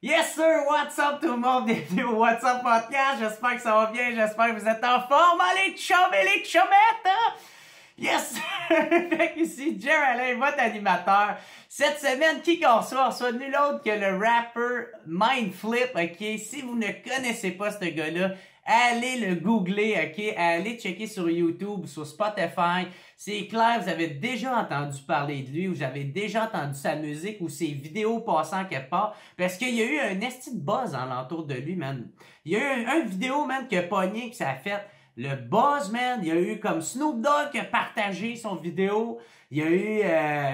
Yes sir, what's up tout le monde, bienvenue au What's Up Podcast, j'espère que ça va bien, j'espère que vous êtes en forme, les chums et les chummettes, hein? Yes sir, fait qu'ici Jer Alain, votre animateur. Cette semaine, qui qu'on reçoit? On reçoit nul autre que le rapper Mindflip, ok? Si vous ne connaissez pas ce gars-là, allez le googler, ok? Allez checker sur YouTube, sur Spotify. C'est clair, vous avez déjà entendu parler de lui, ou vous avez déjà entendu sa musique, ou ses vidéos passant quelque part. Parce qu'il y a eu un esti de buzz alentour de lui, man. Il y a eu un vidéo, man, qui a pogné, que ça a fait le buzz, man. Il y a eu comme Snoop Dogg qui a partagé son vidéo. Il y a eu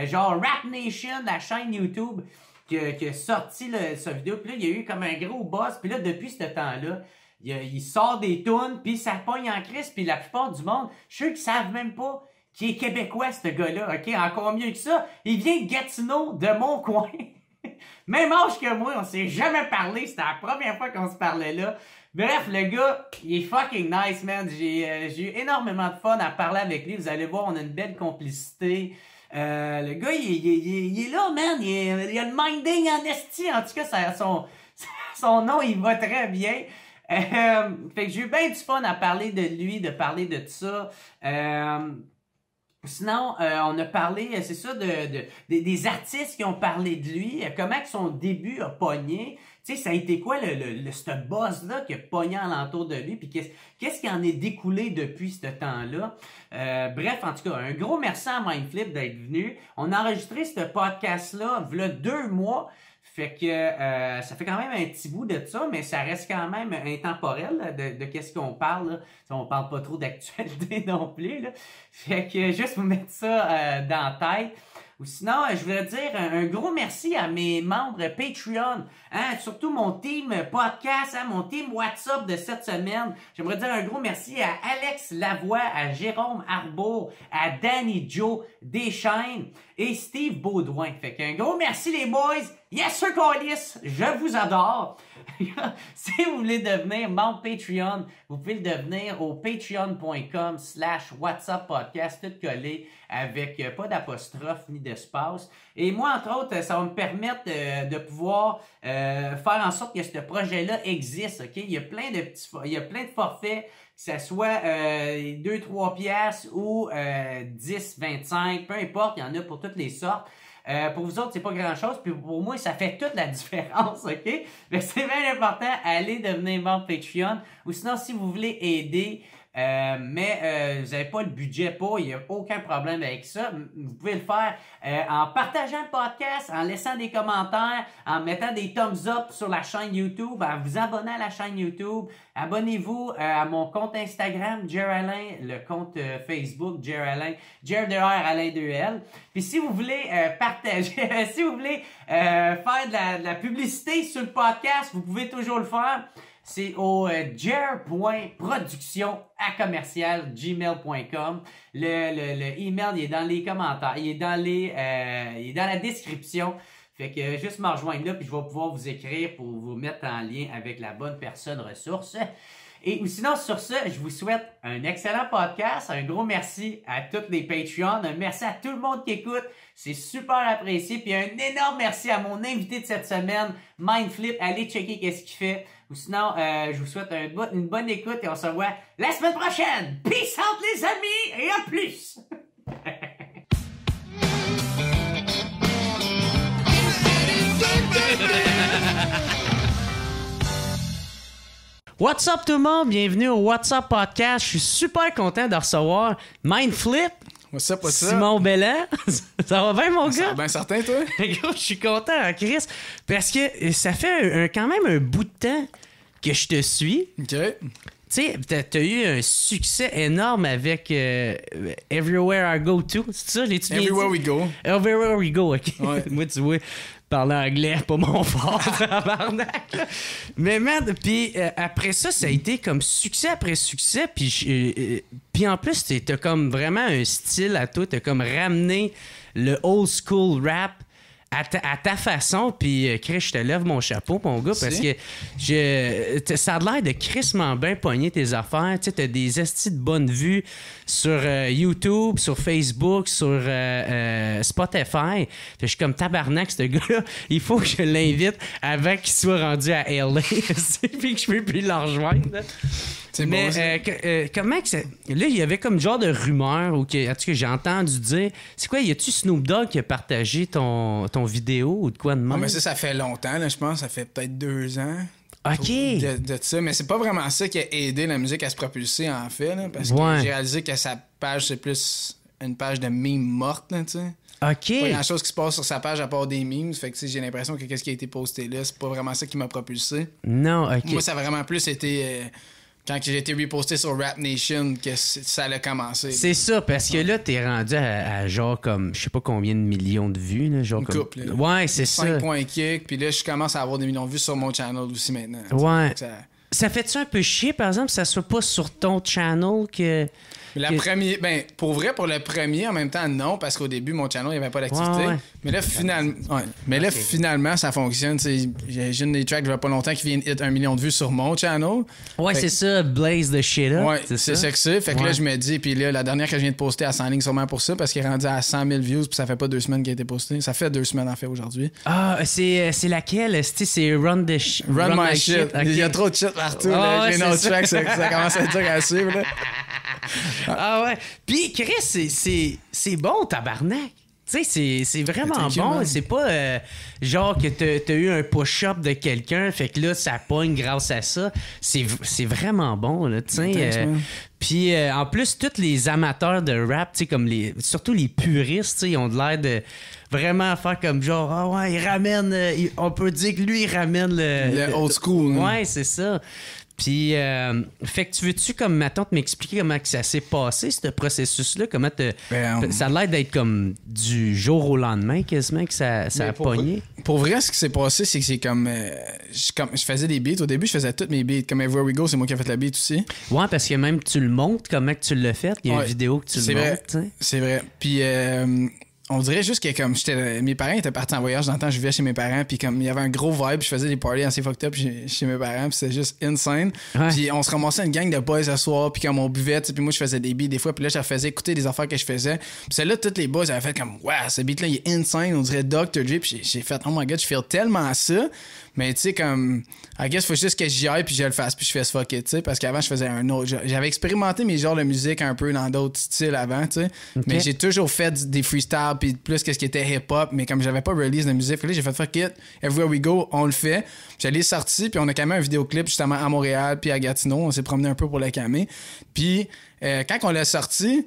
genre Rap Nation, la chaîne YouTube, qui a sorti sa vidéo. Puis là, il y a eu comme un gros buzz. Puis là, depuis ce temps-là, il sort des tunes, puis ça pogne en crise. Puis la plupart du monde, je suis sûr qu'ils savent même pas qu'il est québécois, ce gars-là. OK? Encore mieux que ça, il vient de Gatineau, de mon coin. Même âge que moi, on s'est jamais parlé. C'était la première fois qu'on se parlait là. Bref, le gars, il est fucking nice, man. J'ai eu énormément de fun à parler avec lui. Vous allez voir, on a une belle complicité. Le gars, il est là, man. Il a le minding en esti. En tout cas, son nom, il va très bien. Fait que j'ai eu bien du fun à parler de lui, de parler de tout ça. Sinon, on a parlé, c'est ça, des artistes qui ont parlé de lui, comment que son début a pogné. Tu sais, ça a été quoi ce buzz-là qui a pogné alentour de lui, puis qu'est-ce qui en est découlé depuis ce temps-là. Bref, en tout cas, un gros merci à Mindflip d'être venu. On a enregistré ce podcast-là, il y a 2 mois. Fait que ça fait quand même un petit bout de ça, mais ça reste quand même intemporel là, de qu'est-ce qu'on parle. Là. On parle pas trop d'actualité non plus. Là. Fait que juste vous mettre ça dans la tête. Ou sinon, je voulais dire un gros merci à mes membres Patreon, hein, surtout mon team podcast, hein, mon team WhatsApp de cette semaine. J'aimerais dire un gros merci à Alex Lavoie, à Jérôme Arbour, à Danny Joe Deschaines et Steve Baudouin. Fait qu'un gros merci les boys. Yes sir, Callis, je vous adore. Si vous voulez devenir membre Patreon, vous pouvez le devenir au patreon.com/whatsappodcast, tout collé avec pas d'apostrophe ni d'espace. Et moi, entre autres, ça va me permettre de pouvoir faire en sorte que ce projet-là existe. Ok, il y a plein de forfaits, que ce soit 2-3 piastres ou 10-25, peu importe, il y en a pour toutes les sortes. Pour vous autres, c'est pas grand-chose, puis pour moi, ça fait toute la différence, ok? Mais c'est bien important, allez devenir membre Patreon, ou sinon, si vous voulez aider, mais vous n'avez pas le budget pour, il n'y a aucun problème avec ça. Vous pouvez le faire en partageant le podcast, en laissant des commentaires, en mettant des thumbs up sur la chaîne YouTube, en vous abonnant à la chaîne YouTube. Abonnez-vous à mon compte Instagram, Jer Alain, le compte Facebook, Jer Alain, Jer Alain 2L. Puis si vous voulez partager, si vous voulez faire de la publicité sur le podcast, vous pouvez toujours le faire. C'est au jer.production@gmail.com. Le email, il est dans les commentaires, il est dans la description. Fait que juste me rejoindre là, puis je vais pouvoir vous écrire pour vous mettre en lien avec la bonne personne ressource. Et sinon, sur ce, je vous souhaite un excellent podcast. Un gros merci à tous les Patreons. Un merci à tout le monde qui écoute. C'est super apprécié. Puis un énorme merci à mon invité de cette semaine, Mindflip. Allez checker qu'est-ce qu'il fait. Ou sinon, je vous souhaite une bonne écoute et on se revoit la semaine prochaine. Peace out les amis et à plus! What's up tout le monde? Bienvenue au What's Up Podcast. Je suis super content de recevoir Mindflip. What's up, what's up? Simon Belland. Ça va bien, mon gars? Ben certain, toi? Je suis content, Chris, parce que ça fait quand même un bout de temps que je te suis. OK. Tu sais, t'as eu un succès énorme avec Everywhere I Go To. C'est ça, l'ai-tu bien dit? Everywhere we go. Everywhere we go, OK. Ouais. Moi, tu vois, parler anglais, pas mon fort, tabarnak. Mais man, puis après ça, ça a été comme succès après succès. Puis en plus, t'as comme vraiment un style à toi. T'as comme ramené le old school rap à ta façon, puis Chris, je te lève mon chapeau, mon gars, parce que ça a l'air de crissement bien pogner tes affaires. Tu sais, t'as des estis de bonnes vues sur YouTube, sur Facebook, sur Spotify. Je suis comme tabarnak, ce gars-là. Il faut que je l'invite avant qu'il soit rendu à LA, puis que je peux plus le rejoindre. Mais bon, comment que ça... Là, il y avait comme genre de rumeur, ou que, en tout cas, j'ai entendu dire... C'est quoi, y a-tu Snoop Dogg qui a partagé ton vidéo ou de quoi de même? Non, mais ça fait longtemps, là, je pense. Ça fait peut-être 2 ans. OK. De ça. Mais c'est pas vraiment ça qui a aidé la musique à se propulser, en fait, là, parce que j'ai réalisé que sa page, c'est plus une page de memes mortes, tu sais. OK. Pas grand-chose qui se passe sur sa page à part des memes. Fait que j'ai l'impression que qu'est-ce qui a été posté là, c'est pas vraiment ça qui m'a propulsé. Non, OK. Moi, ça a vraiment plus été... quand j'ai été reposté sur Rap Nation, que ça allait commencer. C'est ça, parce que là, t'es rendu à genre comme, je sais pas combien de millions de vues. Là, genre une comme... couple. Là. Ouais, c'est 5 ça. 5 points kick, puis là, je commence à avoir des millions de vues sur mon channel aussi maintenant. Ouais. Ça fait-tu un peu chier, par exemple, que ça soit pas sur ton channel que... Première, ben, pour vrai, pour le premier, en même temps, non, parce qu'au début, mon channel, il n'y avait pas d'activité. Ouais. Mais là, finalement, ça fonctionne. J'ai une des tracks, il n'y a pas longtemps, qui vient hit 1 million de vues sur mon channel. Ouais, c'est ça, Blaze the shit up. Ouais, c'est ça que c'est. Fait que là, je me dis, puis là, la dernière que je viens de poster, elle s'enligne sûrement pour ça, parce qu'il est rendu à 100 000 views, puis ça fait pas 2 semaines qu'il a été posté. Ça fait 2 semaines, en fait, aujourd'hui. Ah, c'est laquelle? C'est Run My Shit. Okay. Il y a trop de shit partout. J'ai une autre track, ça commence à être dur à suivre. Là. Ah ouais. Puis, Chris, c'est bon, tabarnak. Tu sais, c'est vraiment bon. C'est pas genre que t'as eu un push-up de quelqu'un, fait que là, ça pogne grâce à ça. C'est vraiment bon, là, tu sais. Puis, en plus, tous les amateurs de rap, tu sais, comme surtout les puristes, tu sais, ils ont de l'air de vraiment faire comme genre, ah ouais, il ramène, on peut dire que lui, il ramène le old school. Ouais, c'est ça. Puis, fait que tu veux-tu, comme, mettons, m'expliquer comment que ça s'est passé, ce processus-là? Comment ça a l'air d'être comme du jour au lendemain, quasiment, que ça a pogné? Pour vrai, ce qui s'est passé, c'est que c'est comme... je faisais des beats. Au début, je faisais toutes mes beats. Comme Everywhere We Go, c'est moi qui ai fait la beat aussi. Ouais, parce que même tu le montres, comment que tu l'as fait. Il y a une vidéo que tu le montres. T'sais. C'est vrai. Puis... on dirait juste que comme mes parents étaient partis en voyage dans le temps, je vivais chez mes parents, puis comme il y avait un gros vibe, je faisais des parties assez fucked up chez mes parents, puis c'était juste insane. Ouais. Puis on se ramassait une gang de boys ce soir, puis comme on buvait, puis moi je faisais des beats des fois, puis là je leur faisais écouter des affaires que je faisais. Puis celle-là, tous les boys avaient fait comme wow, ce beat-là il est insane, on dirait Dr. Dre, puis j'ai fait oh my god, je feel tellement ça. Mais tu sais, comme, I guess, faut juste que j'y aille puis je le fasse puis je fais ce fuck it, tu sais, parce qu'avant, je faisais un autre. J'avais expérimenté mes genres de musique un peu dans d'autres styles avant, tu sais. Okay. Mais j'ai toujours fait des freestyles puis plus que ce qui était hip-hop, mais comme j'avais pas release de musique, là, j'ai fait fuck it, Everywhere We Go, on le fait. J'allais sorti puis on a quand même un vidéoclip justement à Montréal puis à Gatineau. On s'est promené un peu pour le camé. Puis quand on l'a sorti,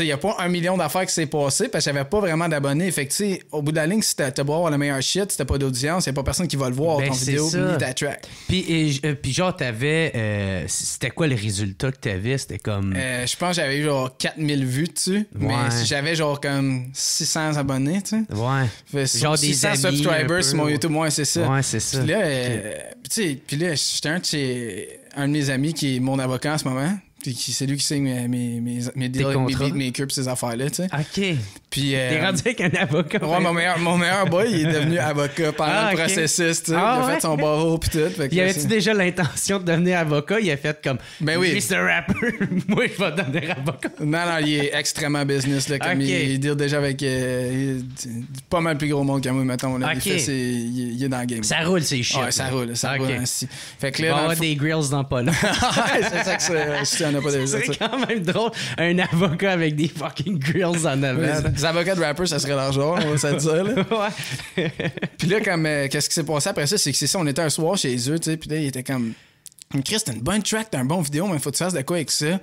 il n'y a pas 1 million d'affaires qui s'est passé parce que j'avais pas vraiment d'abonnés. Fait que, au bout de la ligne, si t'as beau avoir le meilleur shit, si t'as pas d'audience, il n'y a pas personne qui va le voir, ton vidéo, ni ta track. Puis genre, t'avais... c'était quoi le résultat que t'avais? C'était comme... je pense que j'avais eu genre 4000 vues dessus, mais j'avais genre comme 600 abonnés, tu sais. Ouais. Fait, genre 600 des subscribers sur mon YouTube, ouais, c'est ça. Ouais, c'est ça. Puis là, j'étais un de mes amis qui est mon avocat en ce moment. C'est lui qui signe mes deals avec mes beatmakers pis ces affaires-là, tu sais. OK. Puis... T'es rendu avec un avocat. Ouais, mon meilleur boy, il est devenu avocat pendant le processus, tu sais. Il a fait son barreau pis tout. Il avait-tu déjà l'intention de devenir avocat? Il a fait comme... Ben oui. Lui, c'est un rappeur. Moi, je vais devenir avocat. Non, il est extrêmement business, là. Comme il deal déjà avec pas mal plus gros monde que moi, mettons. Là. Okay. Il est dans le game. Ça roule, c'est chiant. Ouais, ça roule ainsi. Fait que là... Il va y avoir des grills dans pas là. C'est ça que c'est. C'est quand même drôle, un avocat avec des fucking grills en avant. Des avocats de rappers, ça serait l'argent, on va se dire. Là. Ouais. Puis là, comme, qu'est-ce qui s'est passé après ça, c'est que c'est ça, on était un soir chez eux, tu sais, puis là, il était comme, Chris, t'as une bonne track, t'as une bonne vidéo, mais faut que tu fasses de quoi avec ça.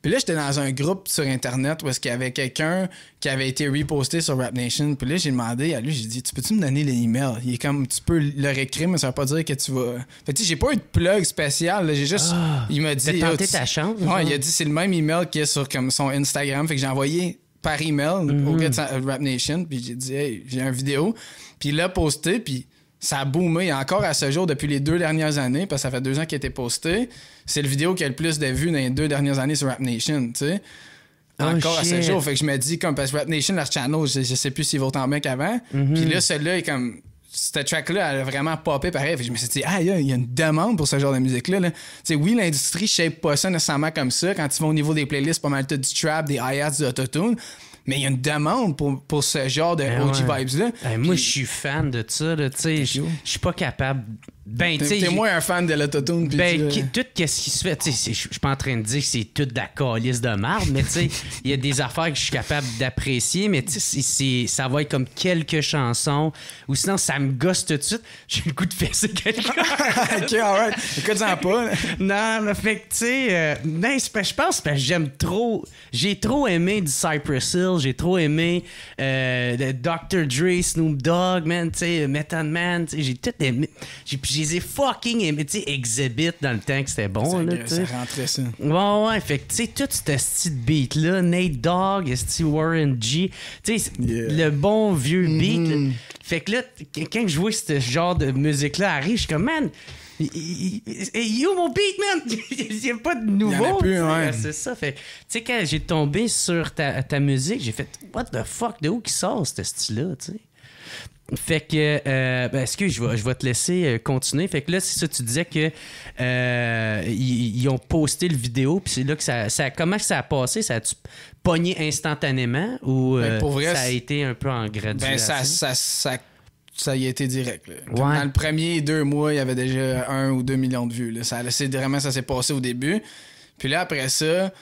Puis là, j'étais dans un groupe sur Internet où est-ce qu'il y avait quelqu'un qui avait été reposté sur Rap Nation. Puis là, j'ai demandé à lui, j'ai dit, tu peux-tu me donner l'email? Il est comme, tu peux leur écrire, mais ça veut pas dire que tu vas... Fait que j'ai pas eu de plug spécial, là, j'ai juste... il m'a dit... T'as tenté ta chance? Ouais, il a dit, c'est le même email qu'il y a sur comme, son Instagram. Fait que j'ai envoyé par email au gars de Rap Nation. Puis j'ai dit, hey, j'ai une vidéo. Puis il l'a posté, puis... Ça a boomé encore à ce jour depuis les 2 dernières années, parce que ça fait 2 ans qu'il a été posté. C'est le vidéo qui a le plus de vues dans les 2 dernières années sur Rap Nation, tu sais. encore à ce jour. Fait que je me dis, comme, parce que Rap Nation, leur channel, je sais plus s'il va autant bien qu'avant. Puis là, celui-là est comme. Cette track-là, elle a vraiment popé pareil. Fait que je me suis dit, il y a une demande pour ce genre de musique-là. Là. Oui, l'industrie shape pas ça nécessairement comme ça. Quand tu vas au niveau des playlists, pas mal tout du trap, des hi-hats, du autotune. Mais il y a une demande pour ce genre de OG vibes-là. Moi, je suis fan de ça. Je suis pas capable. T'es moins un fan de l'autotune. Tout ce qui se fait, je suis pas en train de dire que c'est tout de la calice de merde, mais il y a des affaires que je suis capable d'apprécier, mais ça va être comme quelques chansons, ou sinon ça me gosse tout de suite. J'ai le goût de fesser quelqu'un. OK, alright. Écoute-en pas. Non, mais fait que, je pense que j'ai trop aimé du Cypress Hill, j'ai trop aimé Dr. Dre, Snoop Dogg, man, Method Man, j'ai tout aimé. Je les ai fucking aimés, Exhibit dans le temps que c'était bon, là, ça rentrait ça. Ouais, fait que, tout ce style beat-là, Nate Dogg, Warren G, le bon vieux beat, là. Fait que là, quand je vois ce genre de musique-là arrive, je suis comme, man, you mon beat, man! Il n'y a pas de nouveau. Il y en a plus, ouais. C'est ça, fait quand j'ai tombé sur ta musique, j'ai fait, what the fuck, de où qui sort ce style-là, tu sais? Fait que, excuse, je vais te laisser continuer. Fait que là, c'est ça, tu disais que ils ont posté le vidéo, puis c'est là que ça comment ça a passé? Ça a-tu pogné instantanément ou pour vrai, ça a été un peu en graduation? Ça y a été direct. Là. Dans le premier 2 mois, il y avait déjà 1 ou 2 millions de vues. Là. Ça s'est passé au début. Puis là, après ça,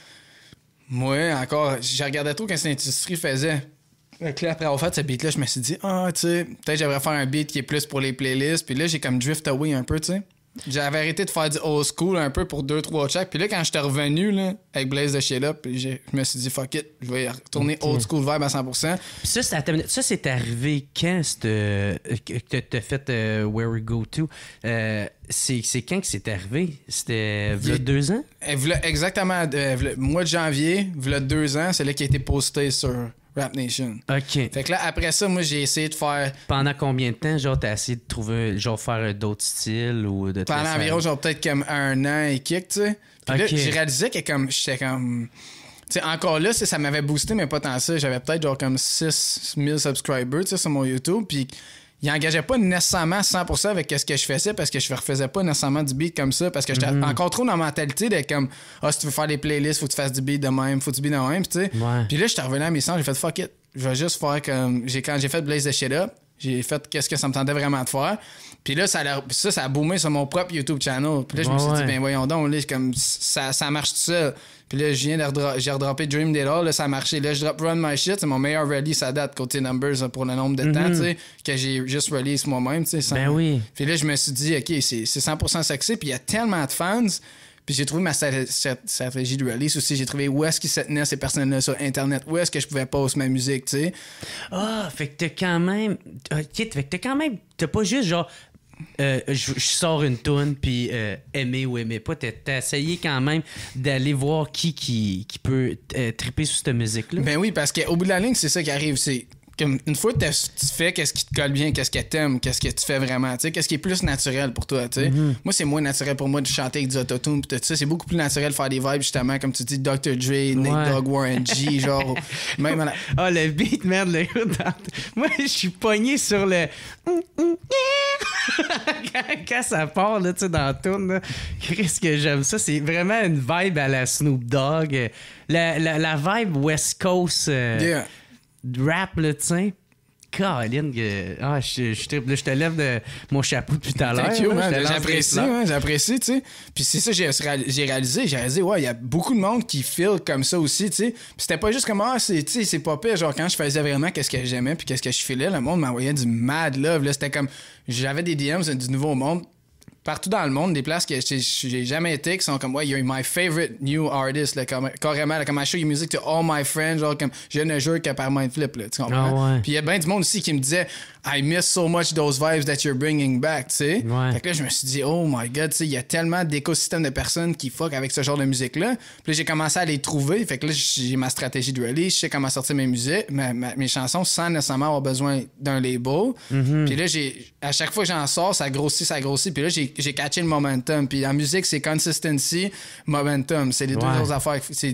moi, encore, je regardais trop quand l'industrie faisait. Après avoir fait ce beat-là, je me suis dit, tu sais, peut-être j'aimerais faire un beat qui est plus pour les playlists. Puis là, j'ai comme drift away un peu, tu sais. J'avais arrêté de faire du old school un peu pour 2-3 tracks. Puis là, quand j'étais revenu là, avec Blaze the Shit Up, je me suis dit, fuck it, je vais retourner old school vibe à 100%. Puis ça, c'est arrivé quand que t'as fait Where We Go To? C'est quand que c'est arrivé? C'était il y a 2 ans? Exactement. Mois de janvier, il y a 2 ans, c'est là qui a été posté sur Rap Nation. OK. Fait que là, après ça, moi, j'ai essayé de faire... Pendant combien de temps, genre, t'as essayé de trouver, genre, faire d'autres styles ou de... Pendant environ, genre, peut-être comme 1 an et kick, tu sais. Puis là, j'ai réalisé que j'étais comme... Tu sais, encore là, ça m'avait boosté, mais pas tant ça. J'avais peut-être, genre, comme 6000 subscribers, tu sais, sur mon YouTube, puis... Il engageait pas nécessairement 100% avec ce que je faisais parce que je refaisais pas nécessairement du beat comme ça parce que j'étais encore trop dans la mentalité d'être comme si tu veux faire des playlists, faut que tu fasses du beat de même, faut que tu beat de même, tu sais. Ouais. Puis là, j'étais revenu à mes sens, j'ai fait fuck it. Je vais juste faire comme quand j'ai fait Blaze the Shit Up, j'ai fait qu'est-ce que ça me tentait vraiment de faire. Puis là, ça a boomé sur mon propre YouTube channel. Puis là, je me suis dit, ben voyons donc, là, comme ça marche tout seul. Puis là, j'ai redroppé Dream It All, là, ça a marché. Là, je drop Run My Shit, c'est mon meilleur release à date côté numbers pour le nombre de temps, tu sais, que j'ai juste release moi-même, tu sais. Ben oui. Puis là, je me suis dit, OK, c'est 100% sexy, puis il y a tellement de fans. Puis j'ai trouvé ma stratégie de release aussi. J'ai trouvé où est-ce qu'ils se tenaient ces personnes-là sur Internet, où est-ce que je pouvais poster ma musique, tu sais. Fait que t'as quand même... OK, fait que t'as pas juste genre... je sors une toune puis aimer ou aimer pas. T'as essayé quand même d'aller voir qui peut triper sur cette musique-là. Ben oui, parce qu'au bout de la ligne, c'est ça qui arrive. C'est comme une fois que tu fais qu'est-ce qui te colle bien, qu'est-ce que t'aimes, qu'est-ce que tu fais vraiment, tu sais, qu'est-ce qui est plus naturel pour toi, tu sais. Moi, c'est moins naturel pour moi de chanter avec du autotune pis tout ça. C'est beaucoup plus naturel de faire des vibes, justement, comme tu dis, Dr. Dre, Nate Dogg, Warren G, genre... même à la... le beat, merde, moi, je suis pogné sur le... quand ça part, là, tu sais, dans la toune, qu'est-ce que j'aime ça. C'est vraiment une vibe à la Snoop Dogg. La vibe West Coast... rap, là, tu sais. Caroline, je te lève de mon chapeau depuis tout à l'heure. Thank you, man. J'apprécie, tu sais. Puis c'est ça que j'ai réalisé, ouais, il y a beaucoup de monde qui feel comme ça aussi, tu sais. Puis c'était pas juste comme, c'est pas pire, genre quand je faisais vraiment qu'est-ce que j'aimais puis qu'est-ce que je filais, le monde m'envoyait du mad love, là. C'était comme, j'avais des DMs du nouveau monde. Partout dans le monde, des places que j'ai jamais été, qui sont comme, ouais, you're my favorite new artist, là, carrément, là, comme I show your music to all my friends, genre, comme, je ne jure que par Mindflip, là, tu comprends? Ouais. Puis il y a bien du monde aussi qui me disait, I miss so much those vibes that you're bringing back, tu sais. Ouais. Fait que là, je me suis dit, oh my god, tu sais, il y a tellement d'écosystèmes de personnes qui fuck avec ce genre de musique-là. Puis là, j'ai commencé à les trouver. Fait que là, j'ai ma stratégie de release. Je sais comment sortir mes musiques, mes chansons sans nécessairement avoir besoin d'un label. Puis là, à chaque fois que j'en sors, ça grossit. Puis là, j'ai catché le momentum. Puis en musique, c'est consistency, momentum. C'est les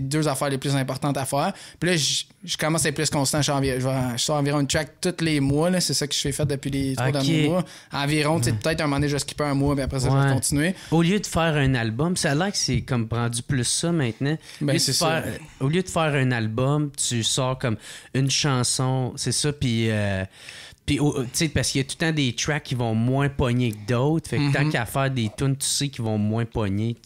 deux affaires les plus importantes à faire. Puis là, je commence à être plus constant. Je sors environ une track tous les mois. Là. C'est ça que je fais faire depuis les 3 derniers mois. Environ, peut-être un moment donné, je vais skipper un mois, mais après ça, je vais continuer. Au lieu de faire un album, ça a l'air que c'est comme rendu plus ça maintenant. Ben, c'est ça. Au lieu de faire un album, tu sors comme une chanson, c'est ça, puis... tu sais, parce qu'il y a tout le temps des tracks qui vont moins pogner que d'autres. Fait que tant qu'à faire des tunes, tu sais, qui vont moins pogner,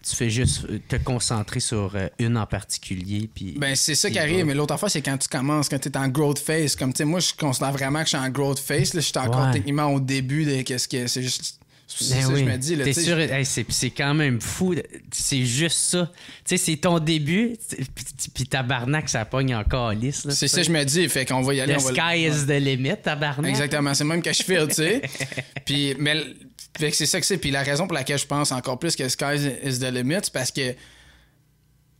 tu fais juste te concentrer sur une en particulier. Puis ben, c'est ça qui arrive. Mais l'autre affaire, c'est quand tu commences, quand tu es en growth phase. Comme, tu sais, moi, je considère vraiment que je suis en growth phase. Là, je suis encore techniquement au début de qu'est-ce que c'est juste. C'est ça que je me dis. Là, t'es sûr, c'est quand même fou. C'est juste ça. Tu sais, c'est ton début, puis tabarnak, ça pogne encore lisse. C'est ça que je me dis. Fait qu'on va y aller. The sky is the limit, tabarnak. Exactement. C'est même que je feel, tu sais. Puis, mais fait que c'est ça que c'est. Puis la raison pour laquelle je pense encore plus que sky is the limit, c'est parce que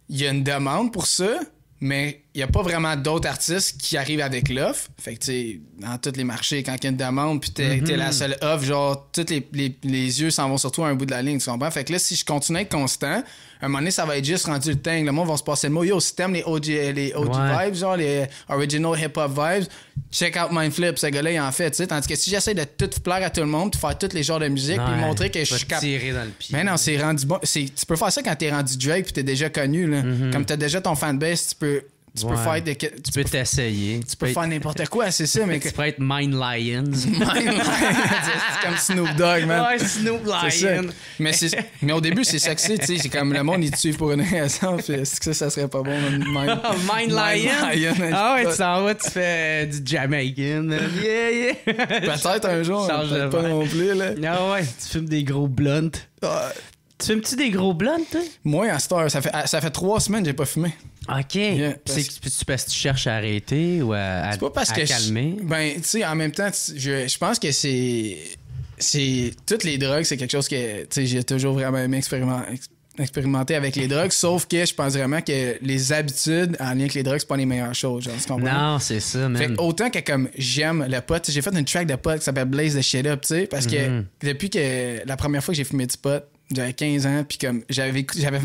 il y a une demande pour ça, mais il n'y a pas vraiment d'autres artistes qui arrivent avec l'offre. Fait que, tu sais, dans tous les marchés, quand il y a une demande, puis t'es la seule offre, genre, tous les yeux s'en vont sur toi à un bout de la ligne, tu comprends? Fait que là, si je continue à être constant, à un moment donné, ça va être juste rendu le temps. Le monde va se passer le mot. Yo, si t'aimes les OG vibes, genre, les original hip-hop vibes, check out Mindflip, ce gars-là, il en fait, tu sais. Tandis que si j'essaie de tout plaire à tout le monde, de faire tous les genres de musique, puis montrer que je suis capable. Tirer dans le pied. Mais non, c'est rendu bon. Tu peux faire ça quand t'es rendu Drake, puis t'es déjà connu, là. Comme t'as déjà ton fanbase, tu peux faire tu peux t'essayer. Tu peux faire n'importe quoi, c'est ça. Mais tu peux être Mind Lions. C'est comme Snoop Dogg, man. Ouais, Snoop Lion. Mais au début, c'est sexy, tu sais. C'est comme le monde, il te suit pour une raison. Puis est-ce que ça serait pas bon, Mind Lion? Ah ouais, tu s'en vas, tu fais du Jamaican. Yeah. Peut-être un jour, peut-être pas non plus, là. Ah ouais, tu fumes des gros blunts. Tu fumes-tu des gros blunts, toi? Moi, à cette heure, ça fait 3 semaines que j'ai pas fumé. OK. Yeah, c'est parce que tu cherches à arrêter ou à calmer? Ben, tu sais, en même temps, je pense que c'est toutes les drogues, c'est quelque chose que, tu sais, j'ai toujours vraiment aimé expérimenter avec les drogues, sauf que je pense vraiment que les habitudes en lien avec les drogues, c'est pas les meilleures choses, genre, tu comprends? Non, c'est ça, man. Fait autant que comme j'aime le pot, j'ai fait une track de pot qui s'appelle Blaze the Shit Up, tu sais, parce que depuis que la première fois que j'ai fumé du pot, j'avais 15 ans, puis comme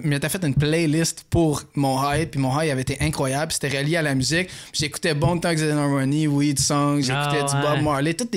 m'étais fait une playlist pour mon high, puis mon high avait été incroyable, c'était relié à la musique. Puis j'écoutais Bone Thugs and Harmony, Weed Song, j'écoutais du Bob Marley, toutes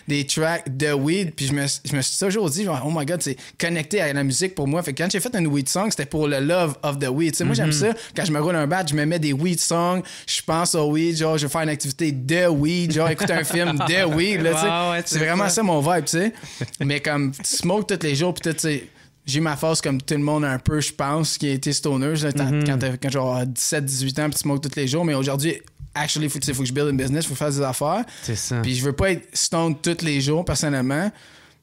des tracks de weed, puis je me suis toujours dit, genre, oh my god, c'est connecté à la musique pour moi. Fait que quand j'ai fait une weed song, c'était pour le love of the weed. Tu sais, moi j'aime ça, quand je me roule un bat, je me mets des weed songs, je pense au weed, genre, je vais faire une activité de weed, genre, écouter un film de weed, là, tu sais. C'est vraiment ça mon vibe, tu sais. Mais comme, tu smokes tous les jours, puis tu sais, j'ai eu ma phase comme tout le monde un peu, je pense, qui a été stoner quand genre 17-18 ans puis tu smokes tous les jours. Mais aujourd'hui, actually, faut que je build une business, faut faire des affaires. C'est ça. Puis je veux pas être stoned tous les jours, personnellement.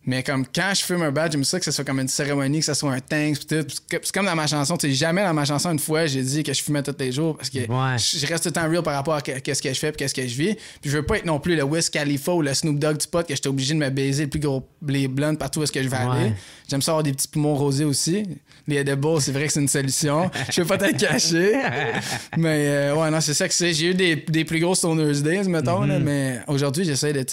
Mais comme quand je fume un badge, j'aime ça que ce soit comme une cérémonie, que ce soit un thanks, pis tout. C'est comme dans ma chanson, tu sais, jamais dans ma chanson une fois j'ai dit que je fumais tous les jours parce que je reste tout le temps real par rapport à qu'est-ce que je fais pis qu'est-ce que je vis. Puis je veux pas être non plus le Wiz Khalifa ou le Snoop Dogg du pot que j'étais obligé de me baiser le plus gros les blondes partout où est-ce que je vais aller. J'aime ça avoir des petits poumons rosés aussi. Les edibles, c'est vrai que c'est une solution. Je veux pas t'être caché. Mais ouais, non, c'est ça que c'est. J'ai eu des plus gros stoners days, mettons, là, mais aujourd'hui, j'essaie de,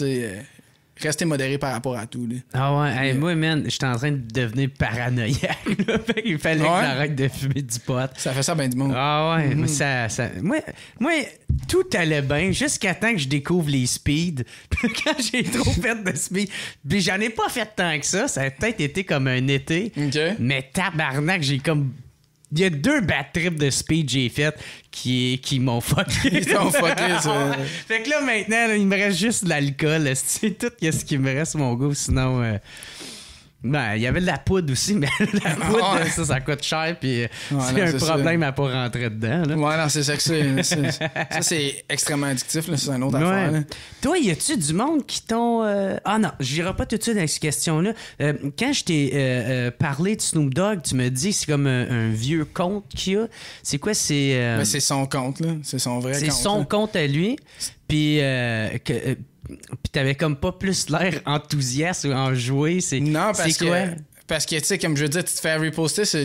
rester modéré par rapport à tout. Là. Ah ouais, hey, moi, man, j'étais en train de devenir paranoïaque. Fait qu'il fallait que j'arrête de fumer du pot. Ça fait ça ben du monde. Ah ouais, mais moi, tout allait bien jusqu'à temps que je découvre les speeds. Puis quand j'ai trop fait de speed, puis j'en ai pas fait tant que ça. Ça a peut-être été comme un été. Okay. Mais tabarnak, j'ai comme... Il y a 2 bad trips de speed que j'ai fait qui m'ont fucké. Ils t'ont fucké, ça. Fait que là, maintenant, là, il me reste juste de l'alcool. C'est tout ce qui me reste, mon gars. Sinon, ben, il y avait de la poudre aussi, mais la poudre, ça coûte cher. Puis c'est un problème à pas rentrer dedans. Là. Ouais, non, c'est ça que c'est. Ça, c'est extrêmement addictif. Là, c'est une autre affaire. Là. Toi, y a-tu du monde qui t'ont... Ah non, j'irai pas tout de suite dans cette question-là. Quand je t'ai parlé de Snoop Dogg, tu me dis que c'est comme un vieux compte qu'il a. C'est quoi? C'est Ben, c'est son compte, là. C'est son vrai compte. C'est son compte à lui. puis t'avais comme pas plus l'air enthousiaste ou enjoué. Non, quoi? Parce que, tu sais, comme je veux dire, tu te fais reposter sur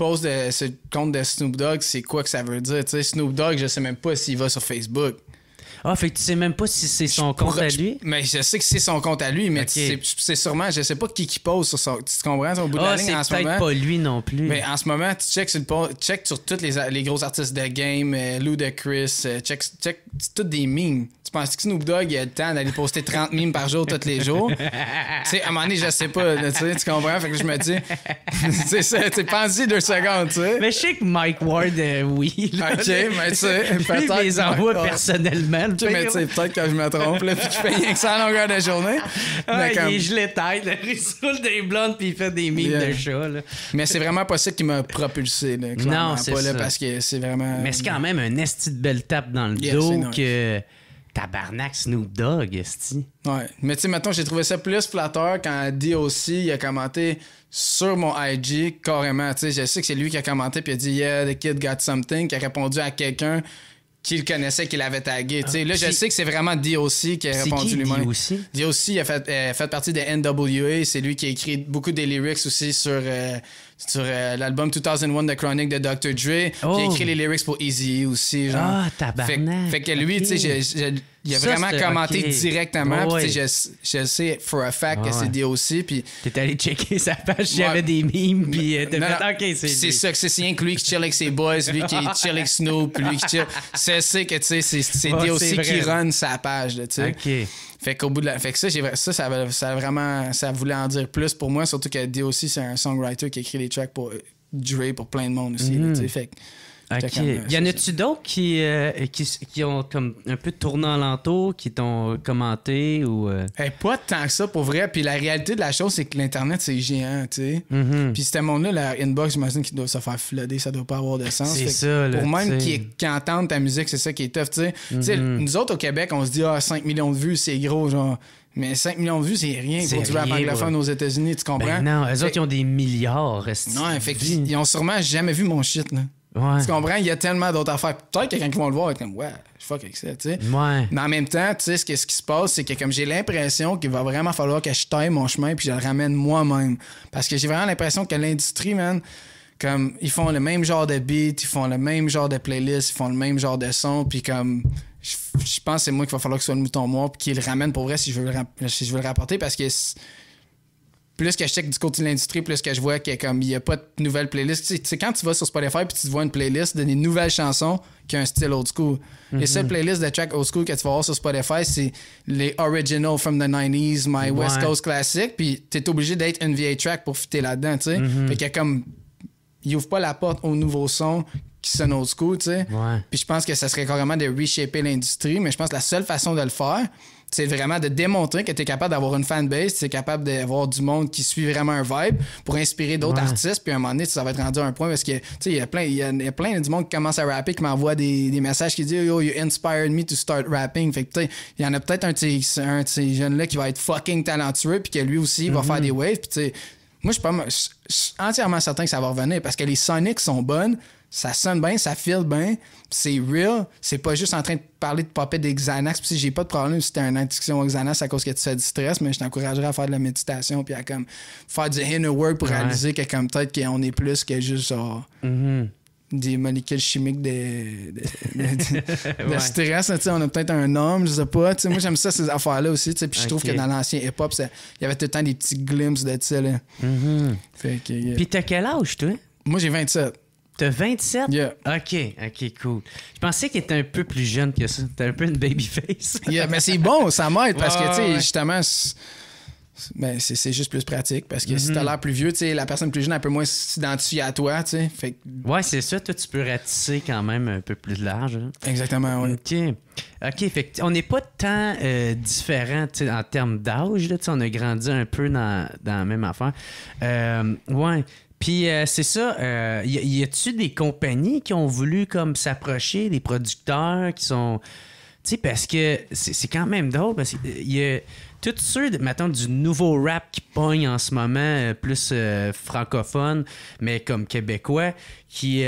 le compte de Snoop Dogg, c'est quoi que ça veut dire? Tu sais, Snoop Dogg, je sais même pas s'il va sur Facebook. Ah, fait que tu sais même pas si c'est son compte à lui? Mais je sais que c'est son compte à lui, mais c'est sûrement, je sais pas qui pose sur son. Tu comprends? Au bout de la ligne, en ce moment. C'est peut-être pas lui non plus. Mais en ce moment, tu check sur tous les gros artistes de game, Ludacris, check c'est tous des memes. Tu penses que Snoop Dogg il a le temps d'aller poster 30 memes par jour tous les jours? Tu sais, à un moment donné, je sais pas, tu comprends? Fait que je me dis, c'est ça, tu pense-y 2 secondes, tu sais. Mais je sais que Mike Ward, oui. Là, OK, mais tu sais, peut-être. Il les envoie personnellement. Mais tu sais, peut-être que je me trompe, là, puis je fais rien que ça à longueur de journée. Ouais, il est gelé tête, il saoule des blondes, puis il fait des mimes de chat, là. Mais c'est vraiment pas ça qui m'a propulsé, là. Non, c'est pas, ça. Là, parce que c'est vraiment... Mais c'est quand même un esti de belle tape dans le dos que... Tabarnak Snoop Dogg, esti. Ouais. Mais tu sais, mettons, j'ai trouvé ça plus flatteur quand DOC il a commenté sur mon IG carrément. Tu sais, je sais que c'est lui qui a commenté puis il a dit « Yeah, the kid got something », qui a répondu à quelqu'un qui le connaissait, qui l'avait tagué. Là, je sais que c'est vraiment DOC qui a répondu lui-même. DOC, il a fait partie de NWA. C'est lui qui a écrit beaucoup des lyrics aussi sur l'album 2001 de Chronic de Dr. Dre. Qui a écrit les lyrics pour Eazy aussi. Genre. Ah, tabarnak. Fait que lui, tu sais, il a vraiment commenté directement. Ouais. Je sais for a fact que c'est DOC. Puis t'es allé checker sa page, il y avait des memes, puis t'as fait OK, c'est ça, que c'est rien que lui qui chill avec ses boys, lui qui chill avec Snoop, lui qui chill. C'est que, tu sais, c'est DOC qui run sa page, tu sais. OK. Fait qu'au bout de fait que ça vraiment, ça voulait en dire plus pour moi, surtout que DOC, c'est un songwriter qui écrit les tracks pour Dre, pour plein de monde aussi, tu sais. Fait que OK. Y en a-tu d'autres qui ont comme un peu tourné en l'entour, qui t'ont commenté ou... Pas tant que ça, pour vrai. Puis la réalité de la chose, c'est que l'Internet, c'est géant, tu sais. Puis ce monde-là, leur inbox, j'imagine qu'ils doivent se faire flooder, ça doit pas avoir de sens. C'est ça, là, pour même qui entendent ta musique, c'est ça qui est tough, tu sais. Tu sais, nous autres, au Québec, on se dit, 5 millions de vues, c'est gros, genre... Mais 5 millions de vues, c'est rien pour du rap anglophone aux États-Unis, tu comprends? Ben non, eux autres, ils ont des milliards. Non, fait qu'ils ont sûrement jamais vu mon shit, là. Ouais. Tu comprends? Il y a tellement d'autres affaires. Peut-être quelqu'un qui va le voir et être comme, ouais, je fuck avec ça, tu sais. Ouais. Mais en même temps, tu sais, ce qui se passe, c'est que comme j'ai l'impression qu'il va vraiment falloir que je taille mon chemin puis je le ramène moi-même. Parce que j'ai vraiment l'impression que l'industrie, man, comme, ils font le même genre de beat, ils font le même genre de playlist, ils font le même genre de son, puis comme, je pense que c'est moi qu'il va falloir que ce soit le mouton noir puis qu'il le ramène pour vrai si je veux le rapporter parce que plus que je check du côté de l'industrie, plus que je vois qu'il n'y a pas de nouvelles playlists. Tu sais, quand tu vas sur Spotify puis tu vois une playlist de des nouvelles chansons qui ont un style old school. Les seules playlists de track old school que tu vas avoir sur Spotify, c'est les original from the 90s, My West Coast Classic, puis t'es obligé d'être une vieille track pour fitter là-dedans, tu sais. Fait qu'il y a comme... Il ouvre pas la porte aux nouveaux sons qui sonne old school, tu sais. Ouais. Puis je pense que ça serait carrément de reshaper l'industrie, mais je pense que la seule façon de le faire, c'est vraiment de démontrer que tu es capable d'avoir une fanbase, tu es capable d'avoir du monde qui suit vraiment un vibe pour inspirer d'autres artistes, puis à un moment donné, ça va être rendu à un point parce que, tu sais, il y a plein du monde qui commence à rapper, qui m'envoie des messages qui disent « Yo, you inspired me to start rapping ». Fait que, tu sais, il y en a peut-être un de ces jeunes-là qui va être fucking talentueux, puis que lui aussi va faire des waves, puis tu sais, moi, je suis entièrement certain que ça va revenir parce que les sonics sont bonnes, ça sonne bien, ça feel bien, c'est real, c'est pas juste en train de parler de popper des Xanax, puis j'ai pas de problème si t'as une addiction aux Xanax à cause que tu fais du stress, mais je t'encouragerais à faire de la méditation puis à comme faire du inner work pour réaliser que comme peut-être qu'on est plus que juste genre des molécules chimiques de stress, tu sais, on a peut-être un homme, je sais pas, tu sais, moi j'aime ça ces affaires-là aussi, tu sais, puis je trouve que dans l'ancien hip-hop, il y avait tout le temps des petits glimpses de ça, là. Fait que, Puis t'as quel âge, toi? Moi j'ai 27. T'as 27? Yeah. OK, cool. Je pensais qu'il était un peu plus jeune que ça. T'as un peu une babyface. Yeah, mais c'est bon, ça m'aide parce que, tu sais, justement, c'est juste plus pratique parce que si t'as l'air plus vieux, tu sais, la personne plus jeune, elle peut moins s'identifier à toi, tu sais. Fait... Ouais, c'est ça. Toi, tu peux ratisser quand même un peu plus large. Hein? Exactement, oui. OK, fait que on n'est pas tant différents en termes d'âge. Là, on a grandi un peu dans la même affaire. Ouais. Puis c'est ça, y a-tu des compagnies qui ont voulu comme s'approcher, des producteurs qui sont... Tu sais, parce que c'est quand même drôle, parce qu'il y a... tous ceux, mettons, du nouveau rap qui pogne en ce moment, plus francophone, mais comme québécois, qui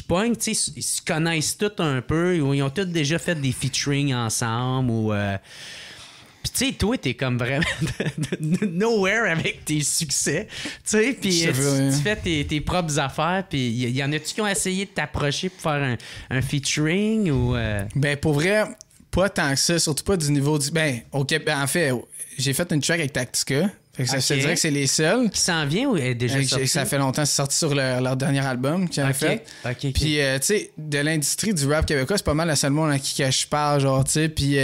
pognent, tu sais, ils se connaissent tous un peu, ou ils ont tous déjà fait des featuring ensemble, ou... Puis tu sais, toi, t'es comme vraiment nowhere avec tes succès, tu sais, puis tu fais tes propres affaires, puis y en a-tu qui ont essayé de t'approcher pour faire un featuring, ou... Ben, pour vrai, pas tant que ça, surtout pas du niveau du... Ben, en fait, j'ai fait une track avec Tactica. Fait que ça, je dirais que c'est les seuls. Qui s'en vient ou est déjà sorti? Ça fait longtemps, c'est sorti sur leur dernier album qu'ils avaient fait. Okay. Puis, tu sais, de l'industrie du rap québécois, c'est pas mal le seul monde à qui que je parle, genre, tu sais. Puis,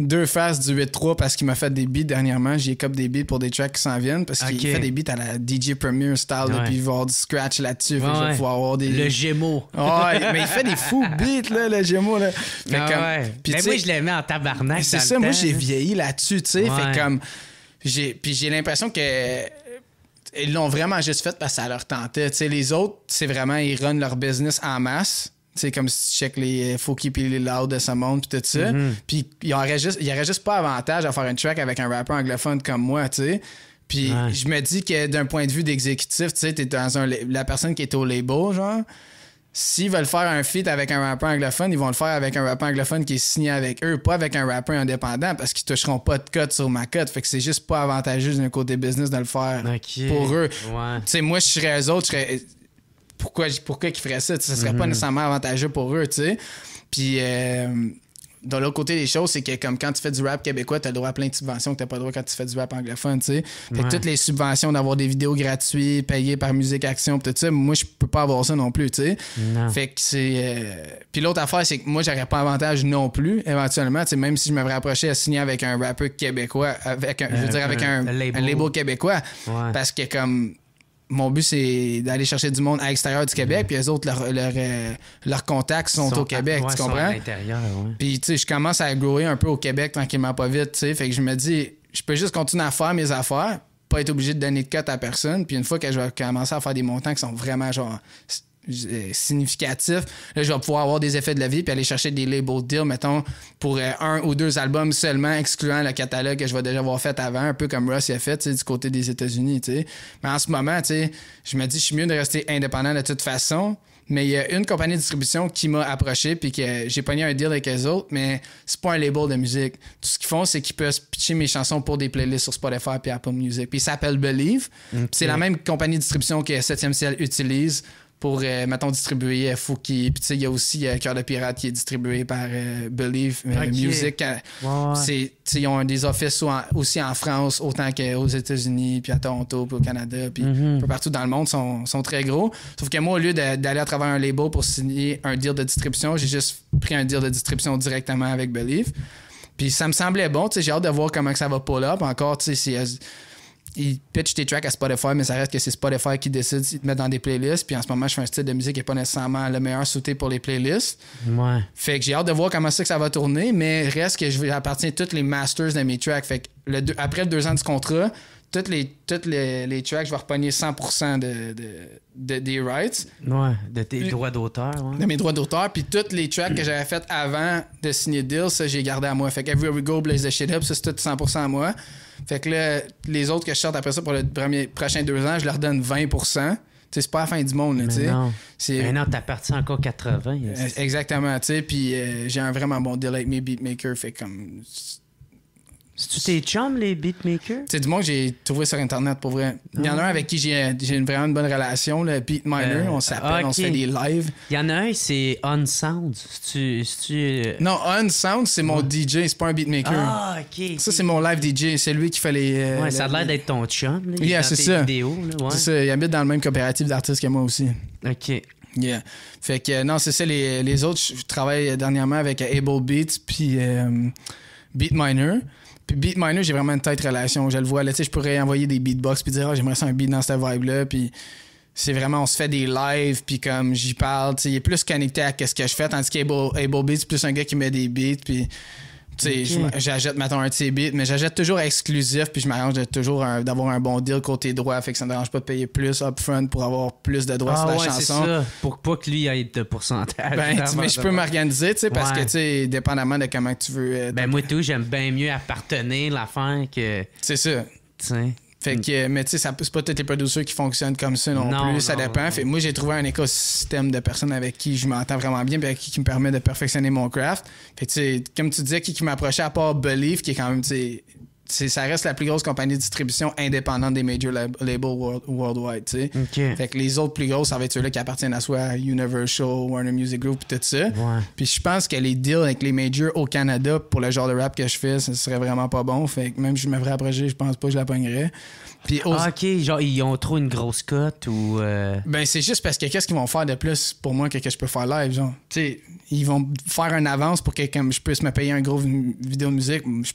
deux faces du 8-3 parce qu'il m'a fait des beats dernièrement. J'ai cop des beats pour des tracks qui s'en viennent parce qu'il fait des beats à la DJ Premier style, puis il va avoir du scratch là-dessus. Fait que je vais pouvoir avoir des... Le Gémeaux. Mais il fait des fous beats, là, le Gémeaux, là. Fait Puis, moi, je l'aimais en tabarnak. C'est ça, moi, j'ai vieilli là-dessus, tu sais. Fait comme... Puis j'ai l'impression que ils l'ont vraiment juste fait parce que ça leur tentait. T'sais, les autres, c'est vraiment, ils runnent leur business en masse. C'est comme si tu check les Fouki puis les Loud de ce monde puis tout ça. Puis il y aurait juste pas avantage à faire une track avec un rappeur anglophone comme moi, tu sais. Puis je me dis que d'un point de vue d'exécutif, tu sais, t'es dans la personne qui est au label, genre. S'ils veulent faire un feat avec un rappeur anglophone, ils vont le faire avec un rappeur anglophone qui est signé avec eux, pas avec un rappeur indépendant parce qu'ils toucheront pas de cut sur ma cut. Fait que c'est juste pas avantageux d'un côté business de le faire pour eux. Tu sais, moi, je serais eux autres, je serais... Pourquoi qu'ils feraient ça? Ça serait pas nécessairement avantageux pour eux, tu sais. Puis... de l'autre côté des choses, c'est que comme quand tu fais du rap québécois, t'as le droit à plein de subventions que t'as pas le droit quand tu fais du rap anglophone, tu sais. Fait que toutes les subventions d'avoir des vidéos gratuites, payées par Musique Action, tout ça, moi, je peux pas avoir ça non plus, tu sais. Fait que c'est... Puis l'autre affaire, c'est que moi, j'aurais pas avantage non plus, éventuellement, tu sais, même si je me rapprochais à signer avec un rappeur québécois, avec un label québécois, parce que comme... Mon but, c'est d'aller chercher du monde à l'extérieur du Québec, puis les autres, leurs contacts sont au Québec, tu comprends? À l'intérieur, Puis, tu sais, je commence à grower un peu au Québec tranquillement, pas vite, tu sais. Fait que je me dis, je peux juste continuer à faire mes affaires, pas être obligé de donner de cut à personne. Puis une fois que je vais commencer à faire des montants qui sont vraiment, genre, significatifs, là, je vais pouvoir avoir des effets de levier puis aller chercher des label deals, mettons, pour 1 ou 2 albums seulement, excluant le catalogue que je vais déjà avoir fait avant, un peu comme Russ a fait, tu sais, du côté des États-Unis, tu sais. Mais en ce moment, tu sais, je me dis, je suis mieux de rester indépendant de toute façon. Mais il y a une compagnie de distribution qui m'a approché puis que j'ai pogné un deal avec eux autres, mais c'est pas un label de musique. Tout ce qu'ils font, c'est qu'ils peuvent pitcher mes chansons pour des playlists sur Spotify puis Apple Music. Puis ça s'appelle Believe. C'est la même compagnie de distribution que 7e Ciel utilise pour, mettons, distribuer Fouki. Puis tu sais, il y a aussi Cœur de Pirate qui est distribué par Believe Music. Ils ont des offices aussi en France, autant qu'aux États-Unis, puis à Toronto, puis au Canada, puis un peu partout dans le monde, sont très gros. Sauf que moi, au lieu d'aller à travers un label pour signer un deal de distribution, j'ai juste pris un deal de distribution directement avec Believe. Puis ça me semblait bon, tu sais, j'ai hâte de voir comment que ça va pull up. Encore, tu sais, ils pitchent tes tracks à Spotify, mais ça reste que c'est Spotify qui décide s'ils te mettent dans des playlists. Puis en ce moment, je fais un style de musique qui n'est pas nécessairement le meilleur suité pour les playlists. Fait que j'ai hâte de voir comment ça va tourner, mais reste que je vais appartenir tous les masters de mes tracks. Fait que après 2 ans du contrat, toutes les tracks, je vais repogner 100% des rights. De tes droits d'auteur. De mes droits d'auteur. Puis toutes les tracks que j'avais faites avant de signer le deal, ça, j'ai gardé à moi. Fait que Everywhere We Go, Blaze the Shit Up, ça, c'est tout 100% à moi. Fait que là, les autres que je sorte après ça pour les prochains 2 ans, je leur donne 20%. T'sais, c'est pas la fin du monde, tu sais. Mais non, t'appartiens encore 80. Exactement, tu sais. Puis j'ai un vraiment bon deal avec mes beatmakers. Fait comme... C'est-tu tes chums, les beatmakers? C'est du monde que j'ai trouvé sur Internet, pour vrai. Il y en a un avec qui j'ai vraiment une bonne relation, le Beat Miner. On s'appelle, on se fait des lives. Il y en a un, c'est Unsound. Non, Unsound, c'est mon DJ, c'est pas un beatmaker. Ah, OK. Ça, c'est mon live DJ. C'est lui qui fait les... ça a l'air d'être ton chum. C'est ça. Vidéos, là, C'est ça. Il habite dans le même coopérative d'artistes que moi aussi. OK. Yeah. Fait que, non, c'est ça. Les autres, je travaille dernièrement avec Able Beats puis Beat Miner. Puis Beat Miner, j'ai vraiment une tête relation. Je le vois, là, tu sais, je pourrais envoyer des beatbox puis dire, j'aimerais ça un beat dans cette vibe-là. Puis c'est vraiment, on se fait des lives, puis comme j'y parle, tu sais, il est plus connecté à ce que je fais, tandis qu'Able Beats, c'est plus un gars qui met des beats, puis Tu sais, j'achète, mettons, un de ses beats, mais j'achète toujours exclusif, puis je m'arrange d'avoir un bon deal côté droit, fait que ça me dérange pas de payer plus upfront pour avoir plus de droits sur la chanson. C'est ça. Pour pas que lui ait de pourcentage. Mais je peux m'organiser, tu sais, parce que, tu sais, dépendamment de comment tu veux... moi, tout, j'aime bien mieux appartenir l'affaire que... C'est ça. Tu sais... Fait que, mais tu sais, c'est pas tous les producers qui fonctionnent comme ça non plus, ça dépend. Non. Fait moi, j'ai trouvé un écosystème de personnes avec qui je m'entends vraiment bien, puis avec qui me permet de perfectionner mon craft. Fait que, tu sais, comme tu disais, qui m'approchait à part Believe, qui est quand même, tu sais, ça reste la plus grosse compagnie de distribution indépendante des major labels worldwide, tu sais. Okay. Fait que les autres plus grosses, ça va être ceux-là qui appartiennent à soit Universal, Warner Music Group, tout ça. Ouais. Puis je pense que les deals avec les majors au Canada pour le genre de rap que je fais, ça serait vraiment pas bon. Fait que même si je me ferais approcher, je pense pas que je la pognerais. Puis OK, genre, ils ont trop une grosse cote ou... Ben, c'est juste parce que qu'est-ce qu'ils vont faire de plus pour moi que je peux faire live, genre? Tu sais, ils vont faire une avance pour que comme je puisse me payer un gros vidéo musique. Je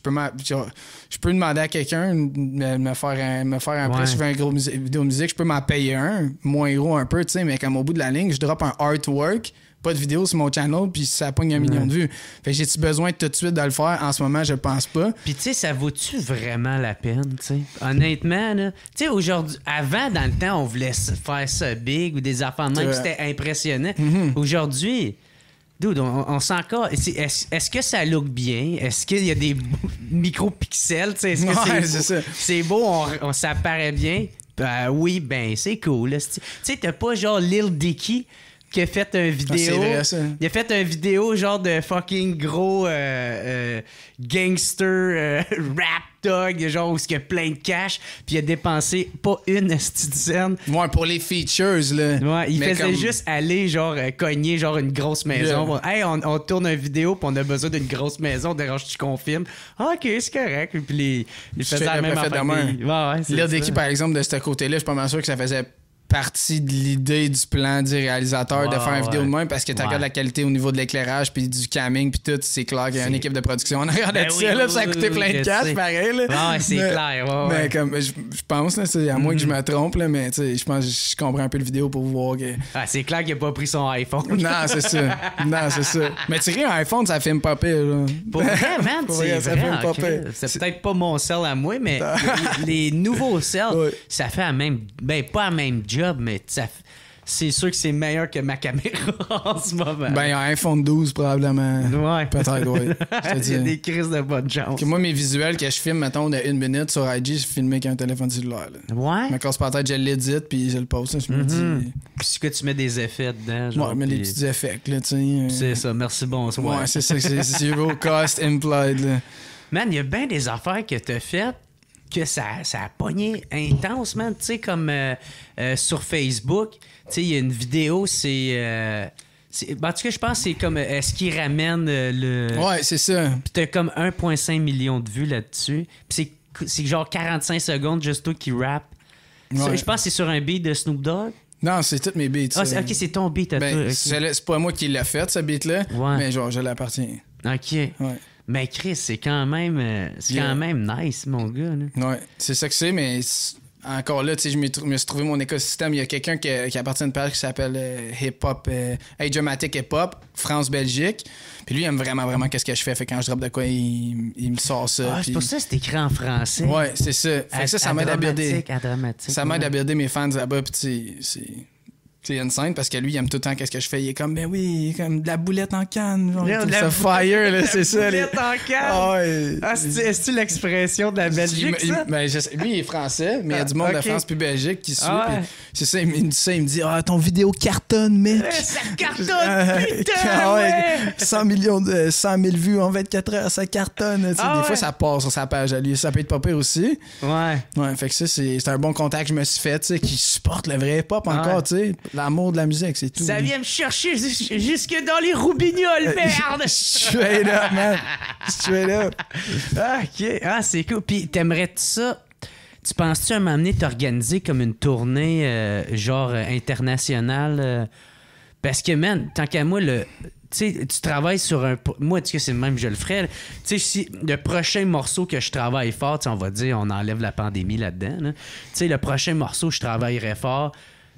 peux demander à quelqu'un de me faire un prix sur un gros vidéo musique. Je peux m'en payer un, moins gros un peu, tu sais, mais comme au bout de la ligne, je drop un artwork, pas de vidéo sur mon channel, puis ça pogne 1 million de vues. Fait que j'ai-tu besoin tout de suite de le faire? En ce moment, je pense pas. Puis tu sais, ça vaut-tu vraiment la peine, tu sais? Honnêtement, là, tu sais, aujourd'hui, avant, dans le temps, on voulait faire ça big ou des affaires de même, c'était impressionnant. Mm-hmm. Aujourd'hui... Dude, on sent encore. Est-ce que ça look bien? Est-ce qu'il y a des micro-pixels? Est-ce que c'est beau? Ça paraît bien? Oui, ben c'est cool. Tu sais, t'as pas genre Lil Dicky qui a fait une vidéo. C'est vrai, ça. Il a fait une vidéo genre de fucking gros gangster rap dog, genre où il y a plein de cash, puis il a dépensé pas une scène. Ouais, pour les features, là. Ouais, il faisait juste aller genre cogner genre une grosse maison. Yeah. Hey, on tourne une vidéo, puis on a besoin d'une grosse maison, dérange-tu qu'on filme? Ah, OK, c'est correct. Puis il faisait la même affaire. Lil Dicky, par exemple, de ce côté-là, je suis pas mal sûr que ça faisait partie de l'idée du plan du réalisateur de faire une vidéo de même parce que tu regardes la qualité au niveau de l'éclairage puis du camming puis tout, c'est clair qu'il y a une équipe de production en arrière de ça, là, ça a coûté plein de cash, pareil. Là. Ouais, c'est clair. Mais comme, je pense, là, à moins que je me trompe, là, mais je pense que je comprends un peu le vidéo pour voir que... Ah, c'est clair qu'il a pas pris son iPhone. Non, c'est ça. Mais tu sais, un iPhone, ça filme pas pire. Là. Pour vrai, man, c'est vrai. C'est peut-être pas mon sel à moi, mais les nouveaux sels, ça fait la même... Ben, pas la même job, mais c'est sûr que c'est meilleur que ma caméra en ce moment. Ben, un iPhone 12 probablement. Ouais. Peut-être, oui. Il y a des crises de bonne chance. Que moi, mes visuels que je filme, mettons, de 1 minute sur IG, je filme avec un téléphone cellulaire. Là. Ouais. Mais quand c'est pas tête, je l'édite puis je le poste. Je me dis. Puis c'est que tu mets des effets dedans. Genre, ouais, mais des petits effets, là, tu sais. C'est ça, merci, bonsoir. Ouais, c'est ça. C'est zero cost implied, là. Man, il y a bien des affaires que t'as faites que ça a pogné intense, man. Tu sais, comme sur Facebook, tu sais, il y a une vidéo, en tout cas, je pense que c'est comme est-ce qu'il ramène le... Ouais, c'est ça. Puis t'as comme 1,5 million de vues là-dessus. Puis c'est genre 45 secondes juste toi qui rappe. Ouais. Je pense que c'est sur un beat de Snoop Dogg. Non, c'est tous mes beats. Ah, OK, c'est ton beat à toi. Okay. C'est pas moi qui l'ai fait, ce beat-là, mais genre, je l'appartiens. OK. Ouais. Mais Chris, c'est quand même nice, mon gars. Là. Ouais, c'est ça que c'est, mais encore là, tu sais, je me suis trouvé mon écosystème. Il y a quelqu'un qui appartient à une page qui s'appelle Hip-Hop, Dramatic Hip-Hop, France-Belgique. Puis lui, il aime vraiment, vraiment qu'est-ce que je fais. Fait que quand je drop de quoi, il me sort ça. Ah, c'est pour ça que c'est écrit en français. Ouais, c'est ça. Fait que ça m'aide à builder. Ça m'aide à builder mes fans là-bas. Puis c'est insane parce que lui, il aime tout le temps qu'est-ce que je fais. Il est comme, ben oui, comme de la boulette en canne. Genre, ça fire, là, c'est ça. Boulette en canne? Oh, ouais. Ah, c'est-tu l'expression de la Belgique, ça? Ben, lui, il est français, mais il y a du monde de France puis Belgique qui suit. C'est ça, il me dit ça, il me dit, ton vidéo cartonne, mec. Ça cartonne, putain, ouais. 100 000 vues en 24 heures, ça cartonne. Des fois, ça part sur sa page à lui. Ça peut être pas pire aussi. Ouais, fait que ça, c'est un bon contact que je me suis fait, tu sais, qui supporte le vrai hip-hop encore, tu sais. L'amour de la musique, c'est tout. Ça vient me chercher jusque dans les roubignoles, merde! Straight up, man. Straight up. OK. Ah, c'est cool. Puis, t'aimerais ça? Tu penses-tu à un moment donné t'organiser comme une tournée genre internationale? Parce que, man, tant qu'à moi, tu sais, tu travailles sur un... Moi, tu sais, c'est le même, je le ferais. Tu sais, si le prochain morceau que je travaille fort, on va dire, on enlève la pandémie là-dedans. Là. Tu sais, le prochain morceau, je travaillerais fort.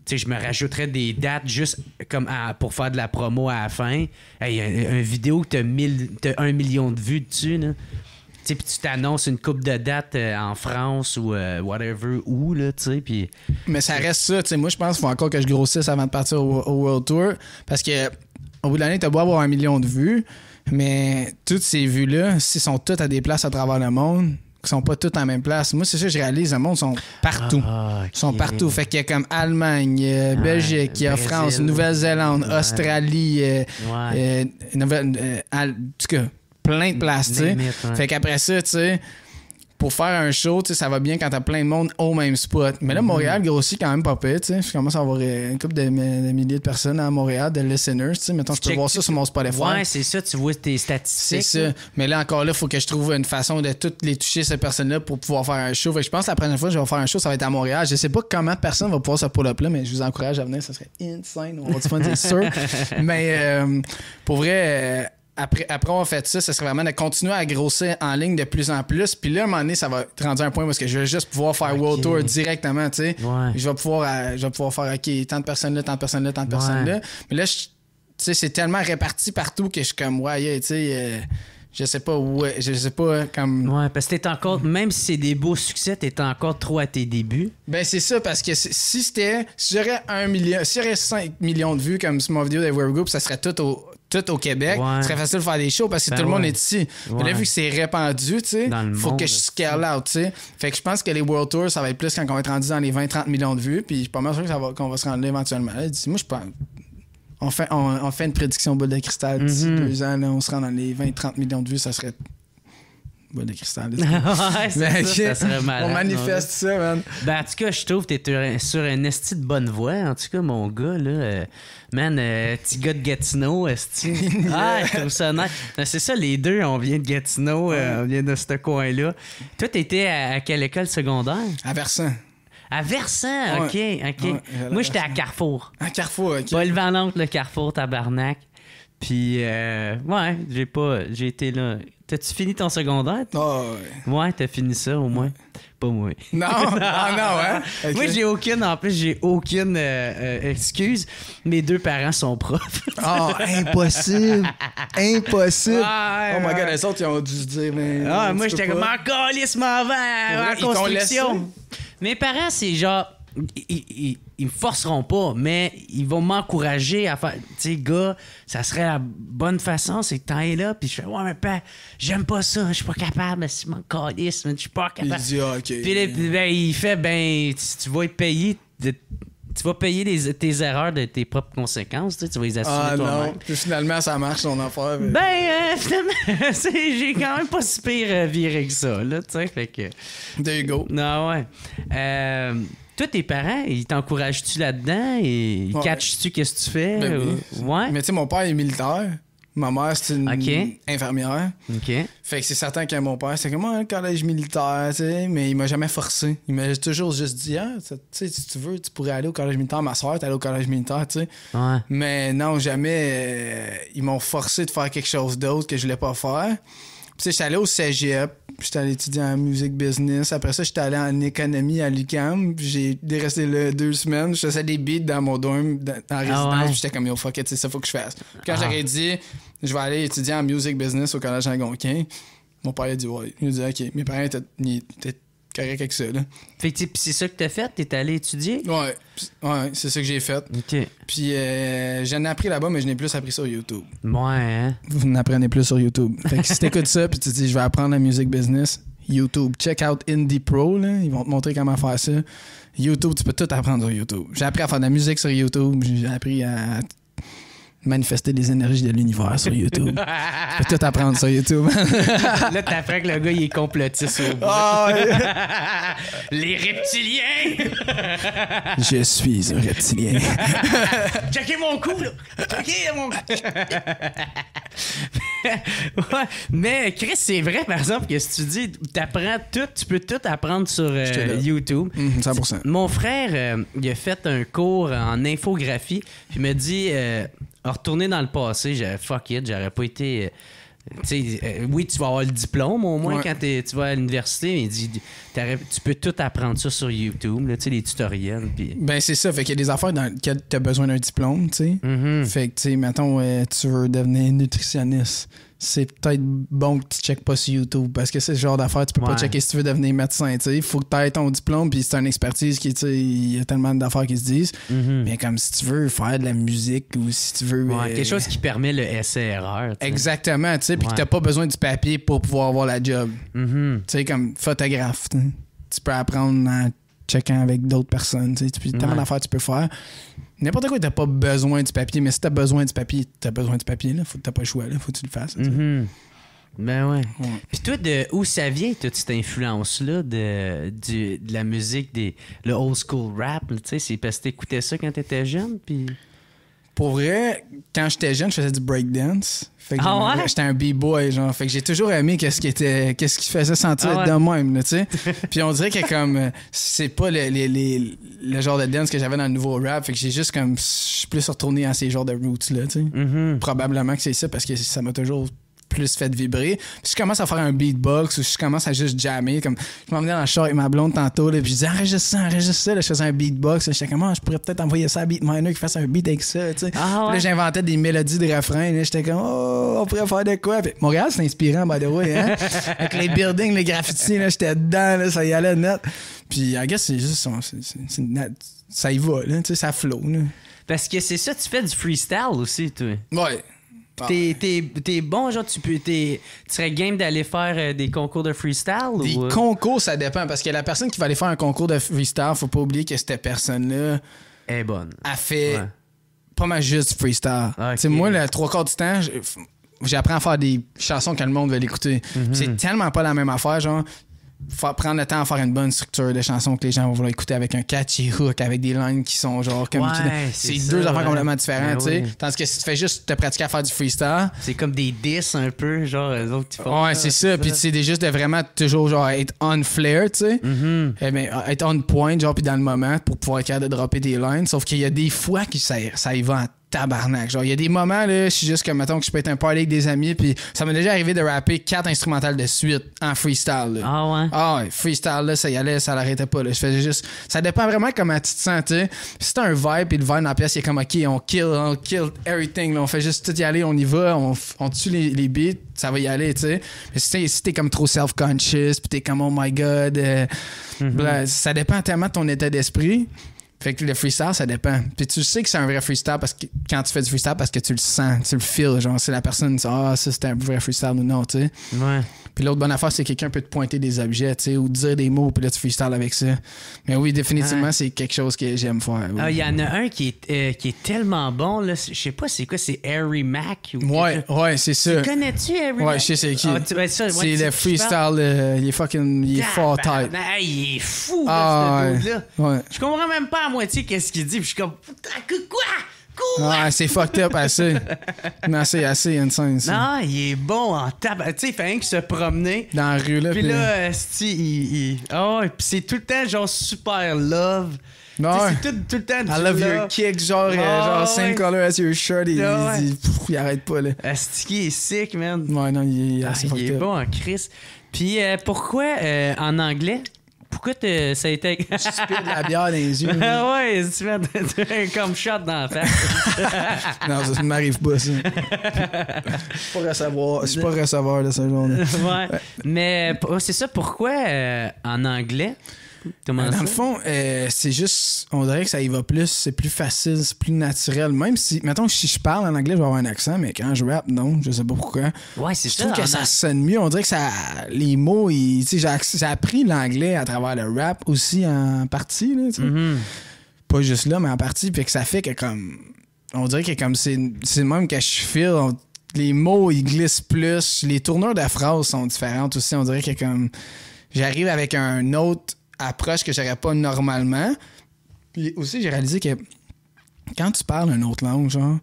sais, je me rajouterais des dates juste comme pour faire de la promo à la fin. Hey, une vidéo que t'as 1 million de vues dessus, là. Puis tu t'annonces une coupe de dates en France ou whatever où, là, tu sais, puis... Mais ça reste ça, tu sais, moi, je pense qu'il faut encore que je grossisse avant de partir au World Tour, parce que au bout de l'année, t'as beau avoir 1 million de vues, mais toutes ces vues-là, s'ils sont toutes à des places à travers le monde, qui sont pas toutes en même place, moi, c'est ça que je réalise, le monde sont partout. Okay. Ils sont partout. Fait qu'il y a comme Allemagne, Belgique, il y a France, Nouvelle-Zélande, Australie, en tout cas... plein de place, tu sais. Fait qu'après ça, tu sais, pour faire un show, tu sais, ça va bien quand t'as plein de monde au même spot. Mais là, Montréal grossit quand même pas pire, tu sais. Je commence à avoir une couple de milliers de personnes à Montréal, de listeners, tu sais. Mettons, je peux voir ça sur mon Spotify. Ouais, c'est ça, tu vois tes statistiques. C'est ça. Mais là, encore là, il faut que je trouve une façon de toutes les toucher, ces personnes-là, pour pouvoir faire un show. Fait que je pense que la prochaine fois que je vais faire un show, ça va être à Montréal. Je sais pas comment personne va pouvoir se pull-up là, mais je vous encourage à venir. Ça serait insane. On va du fun, c'est sûr. Mais pour vrai... Après avoir fait ça serait vraiment de continuer à grossir en ligne de plus en plus. Puis là, à un moment donné, ça va être rendu à un point parce que je vais juste pouvoir faire World Tour directement, tu sais. Ouais. Je vais pouvoir faire, OK, tant de personnes là, tant de personnes là, tant de personnes là. Mais là, tu sais, c'est tellement réparti partout que je suis comme, ouais, tu sais... je sais pas comme... Ouais, parce que t'es encore... Même si c'est des beaux succès, t'es encore trop à tes débuts. Ben, c'est ça, parce que si j'aurais 1 million... Si j'aurais 5 millions de vues comme sur ma vidéo de Wear Group, ça serait tout au Québec. Ouais. Ce serait facile de faire des shows parce que tout le monde est ici. Mais là, vu que c'est répandu, tu sais, faut que je scale out, tu sais. Fait que je pense que les World Tours, ça va être plus quand on va être rendu dans les 20-30 millions de vues. Puis je suis pas mal sûr qu'on va se rendre là éventuellement. Là, moi, je pense... On fait une prédiction boule de cristal d'ici 2 ans. Là, on se rend dans les 20-30 millions de vues. Ça serait... boule de cristal. Ouais, ça serait malade. On manifeste ça, man. Ben, en tout cas, je trouve que t'es sur un esti de bonne voie. En tout cas, mon gars, là... man, petit gars de Gatineau, esti. Ah, je trouve ça nice. C'est ça, les deux, on vient de Gatineau. On vient de ce coin-là. Toi, t'étais à quelle école secondaire? À Versant. À Versant, OK. Ouais, moi, j'étais à Carrefour. À Carrefour, OK. Pas le Venante, le Carrefour, tabarnak. Puis, ouais, j'ai été là. T'as-tu fini ton secondaire? Oh, ouais. Ouais, t'as fini ça, au moins. Pas moi. Non, hein? Okay. Moi, j'ai aucune excuse. Mes 2 parents sont profs. Oh, impossible! Impossible! Ouais, oh my God, les autres, ils ont dû se dire, mais... Ah, moi, j'étais comme, en calice, m'en va en construction. Mes parents, c'est genre... Ils me forceront pas, mais ils vont m'encourager à faire. Tu sais, gars, ça serait la bonne façon, c'est que t'en es là, puis je fais, ouais, mais père, j'aime pas ça, je suis pas capable, mais c'est mon calice, je suis pas capable. Il dit, OK. Puis là, il fait, tu vas être payé. Tu vas payer tes erreurs de tes propres conséquences, tu vas les assumer toi-même. Ah non, puis finalement, ça marche ton affaire. Mais... finalement, j'ai quand même pas si pire viré que ça, là, tu sais, fait que... There you go. Non, ouais. Toi, tes parents, ils t'encouragent-tu là-dedans? Et ils catchent-tu qu'est-ce que tu fais? Ben oui. Ouais. Mais tu sais, mon père est militaire. Ma mère, c'est une infirmière. OK. Fait que c'est certain que mon père, c'est comme un collège militaire, tu sais, mais il m'a jamais forcé. Il m'a toujours juste dit, tu sais, si tu veux, tu pourrais aller au collège militaire. Ma soeur est allée au collège militaire, tu sais. Ouais. Mais non, jamais. Ils m'ont forcé de faire quelque chose d'autre que je voulais pas faire. Puis, tu sais, j'étais allé au cégep, j'étais allé étudier en music business. Après ça, j'étais allé en économie à l'UQAM. J'ai resté là 2 semaines. Je faisais des beats dans mon dorm, en résidence. Ouais. Puis j'étais comme, yo, fuck it, c'est ça, faut que je fasse. Puis quand j'aurais dit, je vais aller étudier en music business au collège Algonquin, mon père a dit, ouais. Il a dit, OK. Mes parents étaient corrects avec ça, là. Fait que c'est ça que t'as fait? T'es allé étudier? Ouais, c'est ça que j'ai fait. OK. Puis j'en ai appris là-bas, mais je n'ai plus appris sur YouTube. Ouais, hein? Vous n'apprenez plus sur YouTube. Fait que si t'écoutes ça, puis tu te dis, je vais apprendre la music business, YouTube. Check out Indie Pro, là. Ils vont te montrer comment faire ça. YouTube, tu peux tout apprendre sur YouTube. J'ai appris à faire de la musique sur YouTube. J'ai appris à manifester les énergies de l'univers sur YouTube. Tu peux tout apprendre sur YouTube. Là, t'apprends que le gars, il est complotiste au bout. Oh, yeah. Les reptiliens! Je suis un reptilien. Checkez mon cou, là! Checkez mon cou! Ouais, mais Chris, c'est vrai, par exemple, que si tu dis, t'apprends tout, tu peux tout apprendre sur YouTube. 100%. Mon frère, il a fait un cours en infographie, puis il m'a dit... retourner dans le passé, fuck it, j'aurais pas été Oui, tu vas avoir le diplôme au moins Ouais. quand tu vas à l'université, mais il dit tu peux tout apprendre ça sur YouTube, là, les tutoriels. Puis... Ben, c'est ça. Fait qu'il y a des affaires dans lesquelles tu as besoin d'un diplôme, tu sais. Mhm. Fait que, tu sais, mettons, tu veux devenir nutritionniste. C'est peut-être bon que tu checkes pas sur YouTube parce que c'est le genre d'affaires, tu peux pas Ouais. checker si tu veux devenir médecin, tu sais. Faut que tu aies ton diplôme, puis c'est une expertise qui, tu sais, il y a tellement d'affaires qui se disent. Mhm. Mais comme si tu veux faire de la musique ou si tu veux. Ouais, quelque chose qui permet le essai-erreur. tu sais. Exactement, tu sais, puis que Ouais. t'as pas besoin du papier pour pouvoir avoir la job. Mhm. Tu sais, comme photographe, tu peux apprendre en checkant avec d'autres personnes, tu sais, tellement Ouais. d'affaires que tu peux faire. N'importe quoi, t'as pas besoin du papier, mais si t'as besoin du papier, t'as besoin du papier, là, t'as pas le choix, là, faut que tu le fasses. tu sais. Mhm. Ben ouais. Ouais. Puis toi, de où ça vient, toute cette influence-là de la musique, le old school rap, tu sais, c'est parce que t'écoutais ça quand t'étais jeune, puis... Pour vrai, quand j'étais jeune, je faisais du breakdance. Fait que Ah ouais? j'étais un b-boy, genre. Fait que j'ai toujours aimé qu'est-ce qui faisait sentir Ah ouais? de même, là, tu sais. Puis on dirait que comme c'est pas le genre de dance que j'avais dans le nouveau rap. Fait que j'ai juste comme je suis plus retourné à ces genres de roots là, tu sais. Mhm. Probablement que c'est ça parce que ça m'a toujours plus fait vibrer. Puis si je commence à faire un beatbox ou si je commence à juste jammer, comme je m'emmenais dans le char avec ma blonde tantôt, là, puis je disais enregistre ça, là, je faisais un beatbox, là, j'étais comme je pourrais peut-être envoyer ça à Beatminer qui fasse un beat avec ça, tu sais. Ah Puis ouais? là j'inventais des mélodies de refrain, là, j'étais comme on pourrait faire de quoi. Puis Montréal c'est inspirant by the way, hein. Avec les buildings, les graffitis, là, j'étais dedans, là, ça y allait net. Puis I guess c'est juste ça y va, là, tu sais, ça flow, là. Parce que c'est ça, tu fais du freestyle aussi, toi. Ouais. T'es bon, genre, tu serais game d'aller faire des concours de freestyle? Des ou... concours, ça dépend. Parce que la personne qui va aller faire un concours de freestyle, faut pas oublier que cette personne-là est bonne. a fait Ouais. pas mal juste du freestyle. Ok. Tu sais, moi, le 3/4 du temps, j'apprends à faire des chansons que le monde veut l'écouter. C'est tellement pas la même affaire, genre. Faut prendre le temps à faire une bonne structure de chansons que les gens vont vouloir écouter avec un catchy hook, avec des lines qui sont genre comme. Ouais, c'est c'est deux ça, affaires ouais. complètement différentes, Ben tu sais. oui. Tandis que si tu fais juste te pratiquer à faire du freestyle, C'est comme des diss un peu, genre, eux autres qui font. ouais, c'est ça. Puis c'est juste de vraiment toujours genre être on flair, tu sais. Eh ben, être on point, genre, puis dans le moment pour pouvoir être capable de dropper des lines. Sauf qu'il y a des fois que ça y va en tabarnak. Genre, il y a des moments, là, je suis juste comme, mettons, que je peux être un party avec des amis, puis ça m'est déjà arrivé de rapper 4 instrumentales de suite en freestyle, là. Ah ouais? Ah ouais, freestyle, là, ça y allait, ça l'arrêtait pas, là. Je faisais juste. Ça dépend vraiment comment tu te sens, tu sais. Si t'as un vibe, puis le vibe dans la pièce, il est comme, OK, on kill everything, là. On fait juste tout y aller, on y va, on tue les beats, ça va y aller, tu sais. Mais si t'es comme trop self-conscious, puis t'es comme, oh my god, blah, ça dépend tellement de ton état d'esprit. Fait que le freestyle, ça dépend. Puis tu sais que c'est un vrai freestyle parce que quand tu fais du freestyle, parce que tu le sens, tu le feels. Genre, c'est la personne, ça c'est un vrai freestyle ou non, tu sais. Ouais. Puis l'autre bonne affaire, c'est que quelqu'un peut te pointer des objets, tu sais, ou dire des mots, puis là, tu freestyle avec ça. Mais oui, définitivement, Ouais. c'est quelque chose que j'aime faire. Oui. Ah, il y en a un qui est tellement bon, là. Je sais pas c'est quoi, c'est Harry Mack. Ou Ouais, c'est ça. Connais-tu Harry Mack? Ouais, je sais c'est qui. Ah, ça, ouais, C'est tu- le tu freestyle, parles- il est fucking, il est fort tight. Tabarnak, il est fou, Ah, là, ouais. ce dude-là. Ouais. Je comprends même pas à moitié qu'est-ce qu'il dit, puis je suis comme, putain, quoi? Ouais, c'est fucked up assez. Non, c'est assez insane, ça. Non, il est bon en tabac. Tu sais, il fait rien que se promener. Dans la rue, là. Puis là, oh, puis c'est tout le temps genre super love. Ouais. Tu sais, c'est tout le temps du I love your love. kick, genre, Ouais. same color as your shirt. Ouais. Il arrête pas, là. Asti qui est sick, man. Ouais, non, il est assez Il fucked est up. bon en Chris. Puis pourquoi en anglais? Pourquoi ça a été... Tu spilles de la bière dans les yeux. Ah ouais, tu mets un comme shot dans la face. Non, ça ne m'arrive pas, ça. Je suis pas receveur de ce genre-là. Ouais. Mais c'est ça, pourquoi en anglais? Comment Dans ça? le fond, c'est juste, on dirait que ça y va plus, c'est plus facile, c'est plus naturel. Même si, mettons, si je parle en anglais, je vais avoir un accent, mais quand je rappe, non, je sais pas pourquoi. Ouais, c'est Je ça. trouve que ça sonne mieux. On dirait que ça, les mots, tu sais, j'ai appris l'anglais à travers le rap aussi en partie, là, tu sais. Mhm. Pas juste là, mais en partie, puis que ça fait que comme, on dirait que comme c'est le même que je feel, les mots, ils glissent plus, les tournures de phrases sont différentes aussi. On dirait que comme, j'arrive avec un autre approche que j'aurais pas normalement. Puis aussi, j'ai réalisé que quand tu parles une autre langue, genre,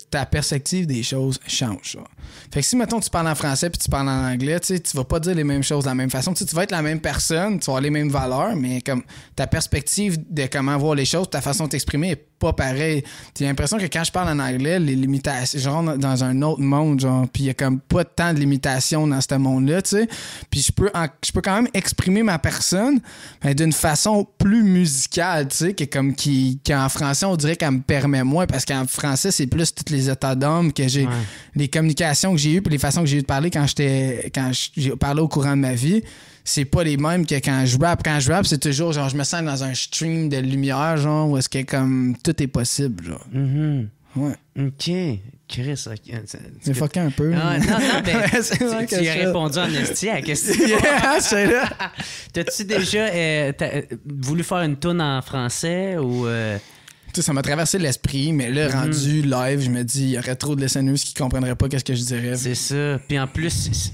ta perspective des choses change. Genre. Fait que si, mettons, tu parles en français puis tu parles en anglais, tu sais, tu vas pas dire les mêmes choses de la même façon. Tu sais, tu vas être la même personne, tu vas avoir les mêmes valeurs, mais comme ta perspective de comment voir les choses, ta façon de t'exprimer est pas pareille. J'ai l'impression que quand je parle en anglais, les limitations, genre dans un autre monde, genre, puis il y a comme pas tant de limitations dans ce monde-là, tu sais. Puis je peux quand même exprimer ma personne, mais d'une façon plus musicale, tu sais, qu'en français, on dirait qu'elle me permet moins, parce qu'en français, c'est plus tous les états d'âme que j'ai, les communications que j'ai eues, puis les façons que j'ai eu de parler quand j'ai parlé au courant de ma vie. C'est pas les mêmes que quand je rappe. Quand je rappe, c'est toujours genre, je me sens dans un stream de lumière, genre, où est-ce que comme tout est possible, genre. Mm-hmm. Ouais. OK. Chris, c'est fucké un peu. Non, mais tu as répondu en esti à la question. Yeah, c'est là. T'as-tu déjà voulu faire une toune en français ou... Ça m'a traversé l'esprit, mais là, rendu live, je me dis, il y aurait trop de listeners qui comprendraient pas qu'est-ce que je dirais. C'est ça. Puis en plus...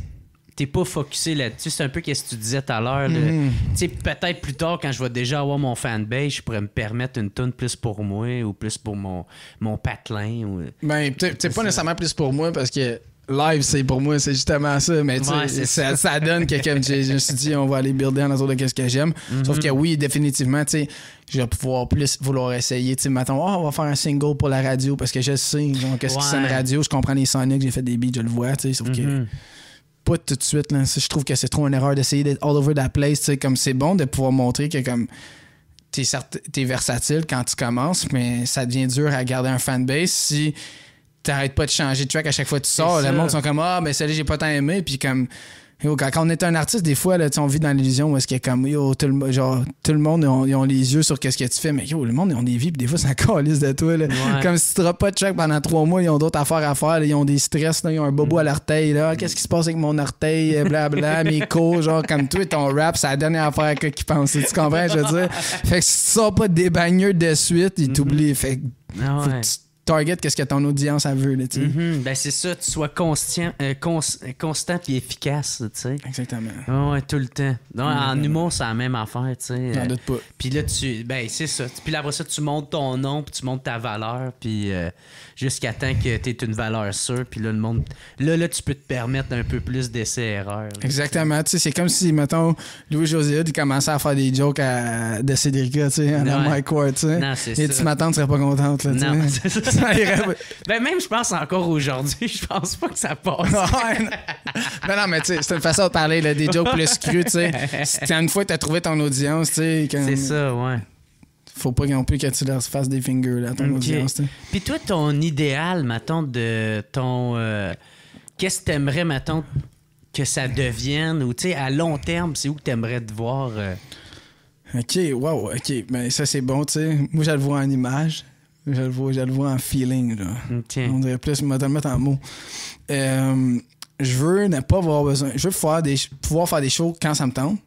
T'es pas focusé là-dessus. C'est un peu ce que tu disais tout à l'heure. Tu sais, peut-être plus tard, quand je vais déjà avoir mon fanbase, je pourrais me permettre une tune plus pour moi ou plus pour mon patelin. Ou... Ben, c'est pas nécessairement plus pour moi parce que live, c'est pour moi, c'est justement ça. Mais ça donne que comme je me suis dit, on va aller builder en autour de ce que j'aime. Sauf que oui, définitivement, tu sais, je vais pouvoir plus vouloir essayer. Tu sais, mettons, on va faire un single pour la radio parce que je sais, genre, qu'est-ce que c'est une radio. Je comprends les sonics, j'ai fait des beats, je le vois, tu sais, sauf que... Pas tout de suite, là. Je trouve que c'est trop une erreur d'essayer d'être all over the place. T'sais, comme c'est bon de pouvoir montrer que comme t'es versatile quand tu commences, mais ça devient dur à garder un fanbase si t'arrêtes pas de changer de track à chaque fois que tu sors. Le monde sont comme mais celle-là j'ai pas tant aimé, puis comme quand on est un artiste, des fois, là, on vit dans l'illusion où est-ce qu'il y a comme tout le monde ils ont les yeux sur qu'est-ce que tu fais, mais le monde ils ont des vies, puis des fois c'est encore liste de toi. Là. Comme si tu n'auras pas de track pendant 3 mois, ils ont d'autres affaires à faire, là, ils ont des stress, là, ils ont un bobo à l'orteil, là, qu'est-ce qui se passe avec mon orteil, blablabla, mes cours, genre comme toi, ton rap, c'est la dernière affaire que qu'ils pensent. Tu comprends, je veux dire? Fait que si tu sors pas des bagneux de suite, ils t'oublient. Fait que faut que tu target qu'est-ce que ton audience a vu, là, tu sais. Ben c'est ça, tu sois constant puis efficace, tu sais. Exactement. Ouais, tout le temps. Non, en humour, c'est la même affaire, tu sais. J'en doute pas. Puis là, c'est ça. Puis là, après ça, tu montes ton nom, puis tu montes ta valeur, puis jusqu'à temps que tu aies une valeur sûre, puis là, le monde... Là, tu peux te permettre un peu plus d'essais-erreurs. Exactement. Tu sais, c'est comme si, mettons, Louis-José il commençait à faire des jokes de Cédrica, tu sais, à Mike Ward, tu sais. Non, c'est ça. Et tu m'attends, tu serais pas contente, là, tu sais. Non, c'est ça. Ben même je pense encore aujourd'hui, je pense pas que ça passe. non, mais tu sais, c'est une façon de parler, là, des jokes plus crus, tu sais. Si une fois t'as trouvé ton audience, tu sais. C'est ça, ouais. Faut pas non plus que tu leur fasses des fingers là, à ton audience, tu sais. Puis toi, ton idéal, mettons, de ton... qu'est-ce que t'aimerais, mettons, que ça devienne, ou tu sais, à long terme, c'est où que t'aimerais te voir? OK, wow, OK. Ben ça, c'est bon, tu sais. Moi, je le vois en image. Je le vois en feeling, là. Okay. On dirait plus, me mettre en mots. Je veux ne pas avoir besoin... Je veux pouvoir faire des shows quand ça me tente.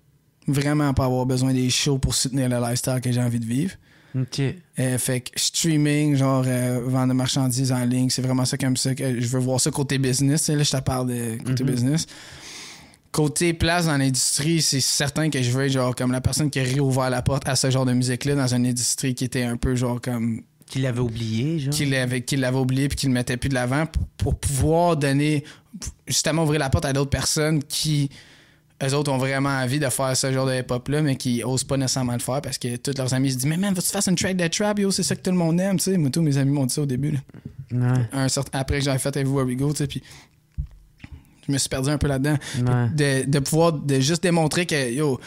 Vraiment pas avoir besoin des shows pour soutenir le lifestyle que j'ai envie de vivre. OK. Fait que streaming, genre vendre de marchandises en ligne, c'est vraiment ça comme ça que je veux voir ça côté business. Là, je te parle de côté business. Côté place dans l'industrie, c'est certain que je veux être genre comme la personne qui a réouvert la porte à ce genre de musique-là dans une industrie qui était un peu genre comme... Qui l'avait oublié, genre? Qui l'avait oublié puis qui le mettait plus de l'avant pour pouvoir donner... Justement, ouvrir la porte à d'autres personnes qui... Eux autres ont vraiment envie de faire ce genre de hip-hop-là, mais qui osent pas nécessairement le faire parce que tous leurs amis se disent « Mais man, faut que tu fasses une track de trap, yo, c'est ça que tout le monde aime, tu sais. » Moi, tous mes amis m'ont dit ça au début, là. Ouais. Après que j'avais fait Everywhere We Go, tu sais, puis... Je me suis perdu un peu là-dedans. Ouais. De pouvoir juste démontrer que, yo...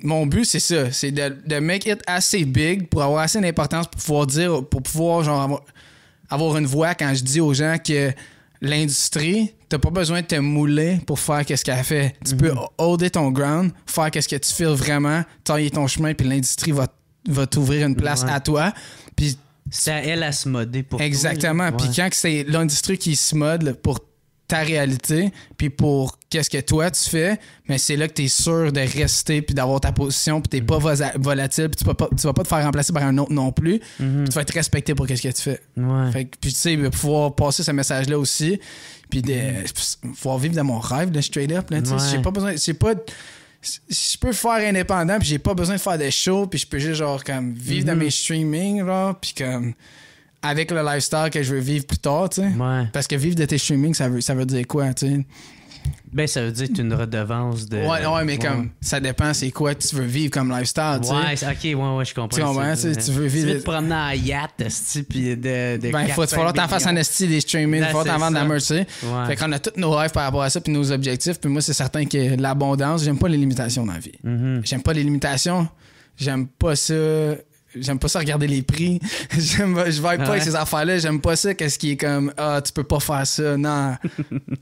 Mon but, c'est ça. C'est de make it assez big pour avoir assez d'importance pour pouvoir genre avoir une voix quand je dis aux gens que l'industrie, t'as pas besoin de te mouler pour faire qu'est-ce qu'elle fait. Tu peux holder ton ground, faire qu'est-ce que tu fais vraiment, tailler ton chemin, puis l'industrie va t'ouvrir une place à toi. Puis c'est à elle à se modder pour exactement. Puis quand c'est l'industrie qui se mode pour ta réalité, puis pour qu'est-ce que toi tu fais, mais c'est là que t'es sûr de rester puis d'avoir ta position, puis t'es pas volatile, puis tu vas pas te faire remplacer par un autre non plus, puis tu vas être respecté pour qu'est-ce que tu fais. Fait que, puis tu sais, pouvoir passer ce message-là aussi, puis pouvoir vivre dans mon rêve, de straight up, là, j'ai pas besoin, je peux faire indépendant, puis j'ai pas besoin de faire des shows, puis je peux juste genre comme vivre dans mes streamings, là, puis comme avec le lifestyle que je veux vivre plus tard, tu sais. Ouais. Parce que vivre de tes streamings, ça veut dire quoi, tu sais? Ben, ça veut dire que tu as une redevance de. Ouais, mais comme, ça dépend, c'est quoi tu veux vivre comme lifestyle, tu sais. Ouais, ok, je comprends. Tu comprends, tu veux vivre. Tu veux te promener en yacht, puis de Ben, il faut falloir t'en faire en esti des streaming, il faut t'en vendre de la merch, tu sais. Ouais. Fait qu'on a tous nos rêves par rapport à ça, puis nos objectifs, puis moi, c'est certain que l'abondance, j'aime pas les limitations dans la vie. J'aime pas les limitations, j'aime pas ça regarder les prix. Je vibe pas avec ces affaires-là. J'aime pas ça. Qu'est-ce qui est comme, tu peux pas faire ça. Non.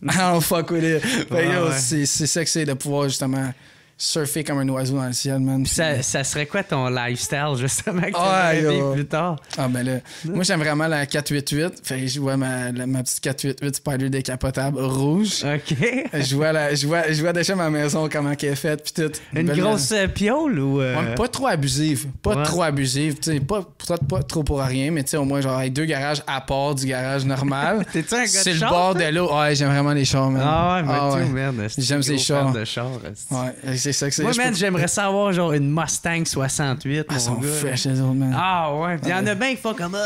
I don't fuck with it. C'est ça que c'est de pouvoir justement surfer comme un oiseau dans le ciel, man. Ça serait quoi ton lifestyle, justement, que tu aimerais vivre plus tard? Ah, ben là, moi, j'aime vraiment la 488. Fait que je vois ma petite 488 Spider décapotable rouge. OK. Je vois déjà ma maison, comment qu'elle est faite, puis tout. Une grosse piole ou... Ouais, pas trop abusive. Trop abusive. Tu sais, pas trop pour rien, mais tu sais, au moins, genre, avec 2 garages à part du garage normal. T'es-tu un gars de char? C'est le bord de l'eau. Ouais, j'aime vraiment les chars, man. Merde. J'aime ces chars. Ouais, c'est ça que c'est. Moi, man, j'aimerais savoir genre une Mustang 68. Ils sont gars. fresh, les autres, man. Ah ouais. Il y en a bien qui font comme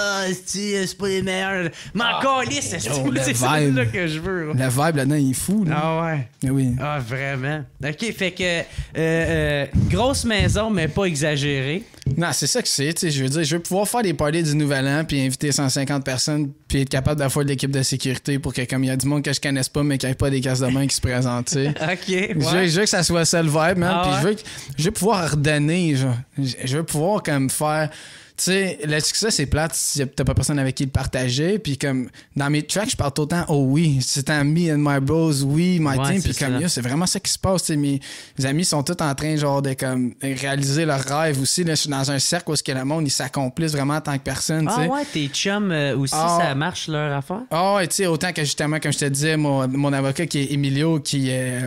c'est pas les meilleurs. Mais encore lisse, c'est ça que je veux. Le vibe là-dedans, il est fou. Là. Ah ouais. Mais oui. Ah vraiment. Ok, fait que grosse maison, mais pas exagérée. Non, c'est ça que c'est. Je veux dire, je veux pouvoir faire des parties du Nouvel An puis inviter 150 personnes puis être capable d'avoir de l'équipe de sécurité pour que, comme il y a du monde que je connaisse pas, mais qu'il n'y ait pas des casse de main qui se présentent, tu sais. OK. Ouais. Je veux que ça soit ça le vibe, man. Puis je veux pouvoir redonner, genre. Je veux pouvoir, comme, faire. Tu sais, le succès, c'est plate si t'as pas personne avec qui le partager. Puis comme, dans mes tracks, je parle tout le temps, oh oui, c'est un me and my bros, oui, my team. Puis comme, c'est vraiment ça qui se passe. Mes amis sont tous en train, genre, de comme réaliser leurs rêves aussi. Là, je suis dans un cercle où ce que le monde, ils s'accomplissent vraiment en tant que personne. Ah ouais, tes chums aussi, ça marche leur affaire? Ah ouais, tu sais, autant que justement, comme je te disais, mon avocat qui est Emilio, qui est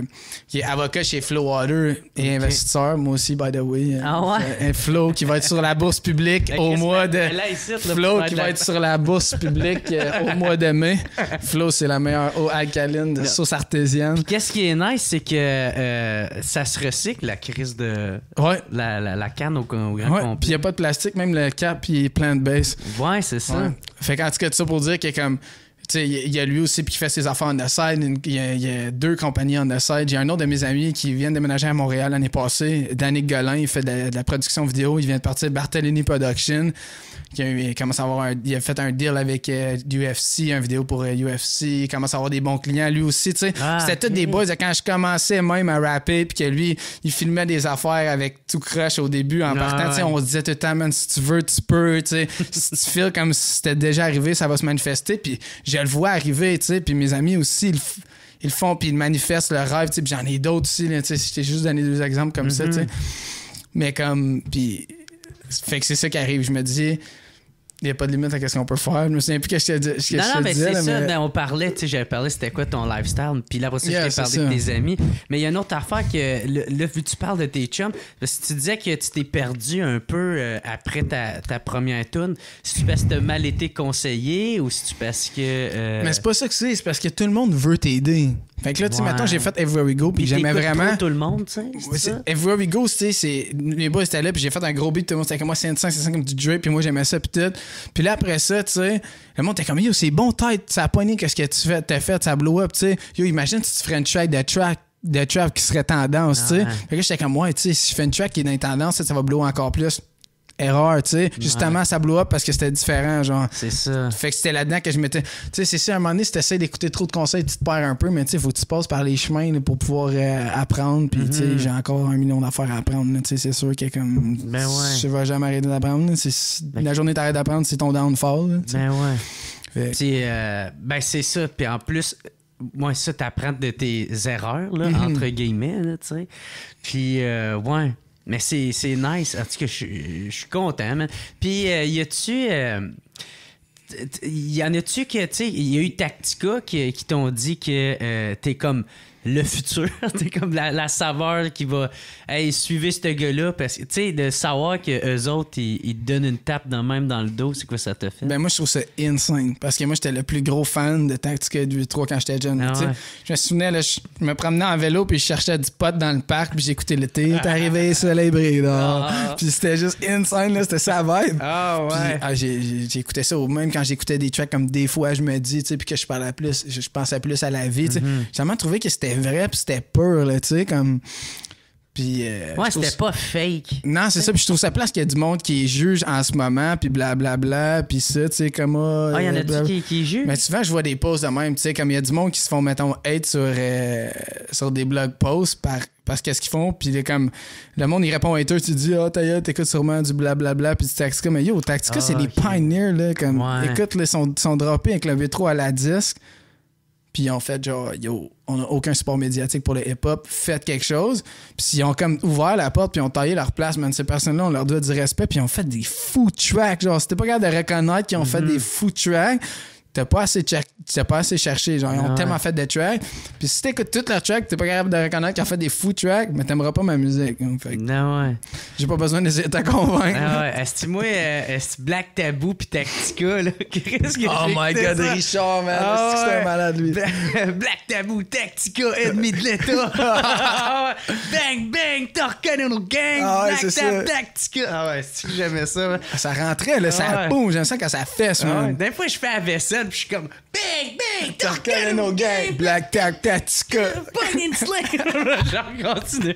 avocat chez Flowwater et investisseur, moi aussi, by the way. Ah ouais? Flo qui va être sur la bourse publique au mois de... Flo qui va être sur la bourse publique au mois de mai. Flo, c'est la meilleure eau alcaline de sauce artésienne. Puis qu'est-ce qui est nice, c'est que ça se recycle, la crise de... Ouais. La canne au grand ouais. complet. Puis il n'y a pas de plastique, même le cap, il est plant-based. Ouais, c'est ça. Ouais. Fait qu'en tout cas, tout ça pour dire que comme... Tu sais, il y a lui aussi qui fait ses affaires on the side. Il y a 2 compagnies on the side. J'ai un autre de mes amis qui vient de déménager à Montréal l'année passée. Danick Golin, il fait de la production vidéo. Il vient de partir de Barthélémy Production. Il commence à avoir il a fait un deal avec UFC, une vidéo pour UFC. Il commence à avoir des bons clients. Lui aussi, tu sais. C'était tous des boys. Quand je commençais même à rapper, puis que lui, il filmait des affaires avec tout crush au début. En partant, tu sais, on se disait tout le temps, man, si tu veux, tu peux. Tu sais, si tu feels comme si c'était déjà arrivé, ça va se manifester. Puis je le vois arriver, tu sais. Puis mes amis aussi, ils le font, puis ils manifestent leur rêve. Tu sais, puis j'en ai d'autres aussi. Tu sais, je t'ai juste donné 2 exemples comme ça, tu sais. Mais comme, puis, fait que c'est ça qui arrive. Je me dis, il n'y a pas de limite à ce qu'on peut faire. Je me souviens plus que je te disais. Non, mais c'est ça. On parlait, tu sais, j'avais parlé, c'était quoi ton lifestyle. Puis là, après ça, je t'ai parlé de tes amis. Mais il y a une autre affaire que, là, vu que tu parles de tes chums, parce que tu disais que tu t'es perdu un peu après ta première tune. Si tu parce que t'as mal été conseillé ou si tu parce que. Mais c'est pas ça que c'est parce que tout le monde veut t'aider. Fait que là, tu sais, maintenant, j'ai fait Everywhere We Go, puis j'aimais vraiment. Tout le monde, tu sais. Everywhere We Go, tu sais, les boys étaient là, puis j'ai fait un gros beat, tout le monde était comme moi, c'est comme du Dre, puis moi, j'aimais ça, puis tout. Puis là, après ça, tu sais, le monde était comme, yo, c'est bon, tête, ça a pogné, qu'est-ce que t'as fait, ça blow up, tu sais. Yo, imagine si tu ferais une track de trap qui serait tendance, tu sais. Fait que là, j'étais comme, ouais, tu sais, si je fais une track qui est dans les tendances, ça va blow encore plus. Erreur, tu sais. Justement, ça blow up parce que c'était différent, genre. C'est ça. Fait que c'était là-dedans que je m'étais. Tu sais, c'est ça, à un moment donné, si t'essaies d'écouter trop de conseils, tu te perds un peu, mais tu sais, faut que tu passes par les chemins là, pour pouvoir apprendre. Puis, tu sais, j'ai encore 1 million d'affaires à apprendre, tu sais, c'est sûr que comme. Ben ouais. Je vais jamais arrêter d'apprendre. La journée t'arrêtes d'apprendre, c'est ton downfall. Là, ben ouais. Puis, ben c'est ça. Puis en plus. Moi, ça, t'apprends de tes erreurs, là, entre guillemets, là, tu sais. Puis, ouais. Mais c'est nice. En tout cas, je suis content, man. Puis, y a-tu... y en a-tu que, tu sais, il y a eu Tactica qui t'ont dit que t'es comme le futur. C'est comme la saveur qui va... Hey, suivez ce gars-là. Parce que, tu sais, de savoir qu'eux autres, ils te donnent une tape même dans le dos, c'est quoi ça te fait? Ben moi, je trouve ça insane. Parce que moi, j'étais le plus gros fan de Tactica 8-3 quand j'étais jeune. Ah ouais. Je me souvenais, là, je me promenais en vélo puis je cherchais du pot dans le parc puis j'écoutais l'été. T'es arrivé, soleil brille dehors. Puis c'était juste insane, là, c'était ça la vibe. Ah ouais. Puis, j'écoutais ça, même quand j'écoutais des tracks comme Des fois, je me dis, tu sais, puis que je pensais plus à la vie, tu sais. J'ai vraiment trouvé que c'était vrai puis c'était pur, là, tu sais, comme... Puis, ouais, c'était pas fake. Non, c'est ça. Puis je trouve ça place qu'il y a du monde qui juge en ce moment, puis blablabla, puis ça, tu sais, comme... Ah, il y en a qui jugent? Mais souvent, je vois des posts de même, tu sais, comme il y a du monde qui se font, mettons, hate sur des blog posts parce qu'est-ce qu'ils font, puis comme le monde, il répond au hater, tu dis, t'écoutes sûrement du blablabla, puis tu Tactica, mais yo, Tactica, c'est des pioneers, là, comme, écoute, là, sont droppés avec le V3 à la disque. Puis ils ont fait genre, yo, on n'a aucun support médiatique pour le hip-hop, faites quelque chose. Puis ils ont comme ouvert la porte, puis ils ont taillé leur place, man. Ces personnes-là, on leur doit du respect, puis ils ont fait des fous tracks. Genre, c'était pas capable de reconnaître qu'ils ont fait des fous tracks. T'as pas assez cherché. Genre, ils ont tellement fait de tracks. Puis si t'écoutes tous leurs tracks, t'es pas capable de reconnaître qu'ils ont fait des fous tracks, mais t'aimeras pas ma musique. Fait, non, j'ai pas besoin d'essayer de te convaincre. Ah ouais. Est-ce que moi, Black Tabou puis Tactica, là? Oh my God, Richard, man. Est-ce que c'est un malade, lui? Black Tabou, Tactica, ennemi de l'État. Bang, bang, t'as reconnu nos gangs. Black Tabou, Tactica. Ah ouais, c'est que j'aimais ça. Man. Ça rentrait, là, ça boum. J'aime ça quand ça fesse, man. Des fois, je fais la vaisselle, puis je suis comme bang, bang, t'as reconnu nos gangs. Black Tabou, Tactica. Bonne inslant. J'en continue.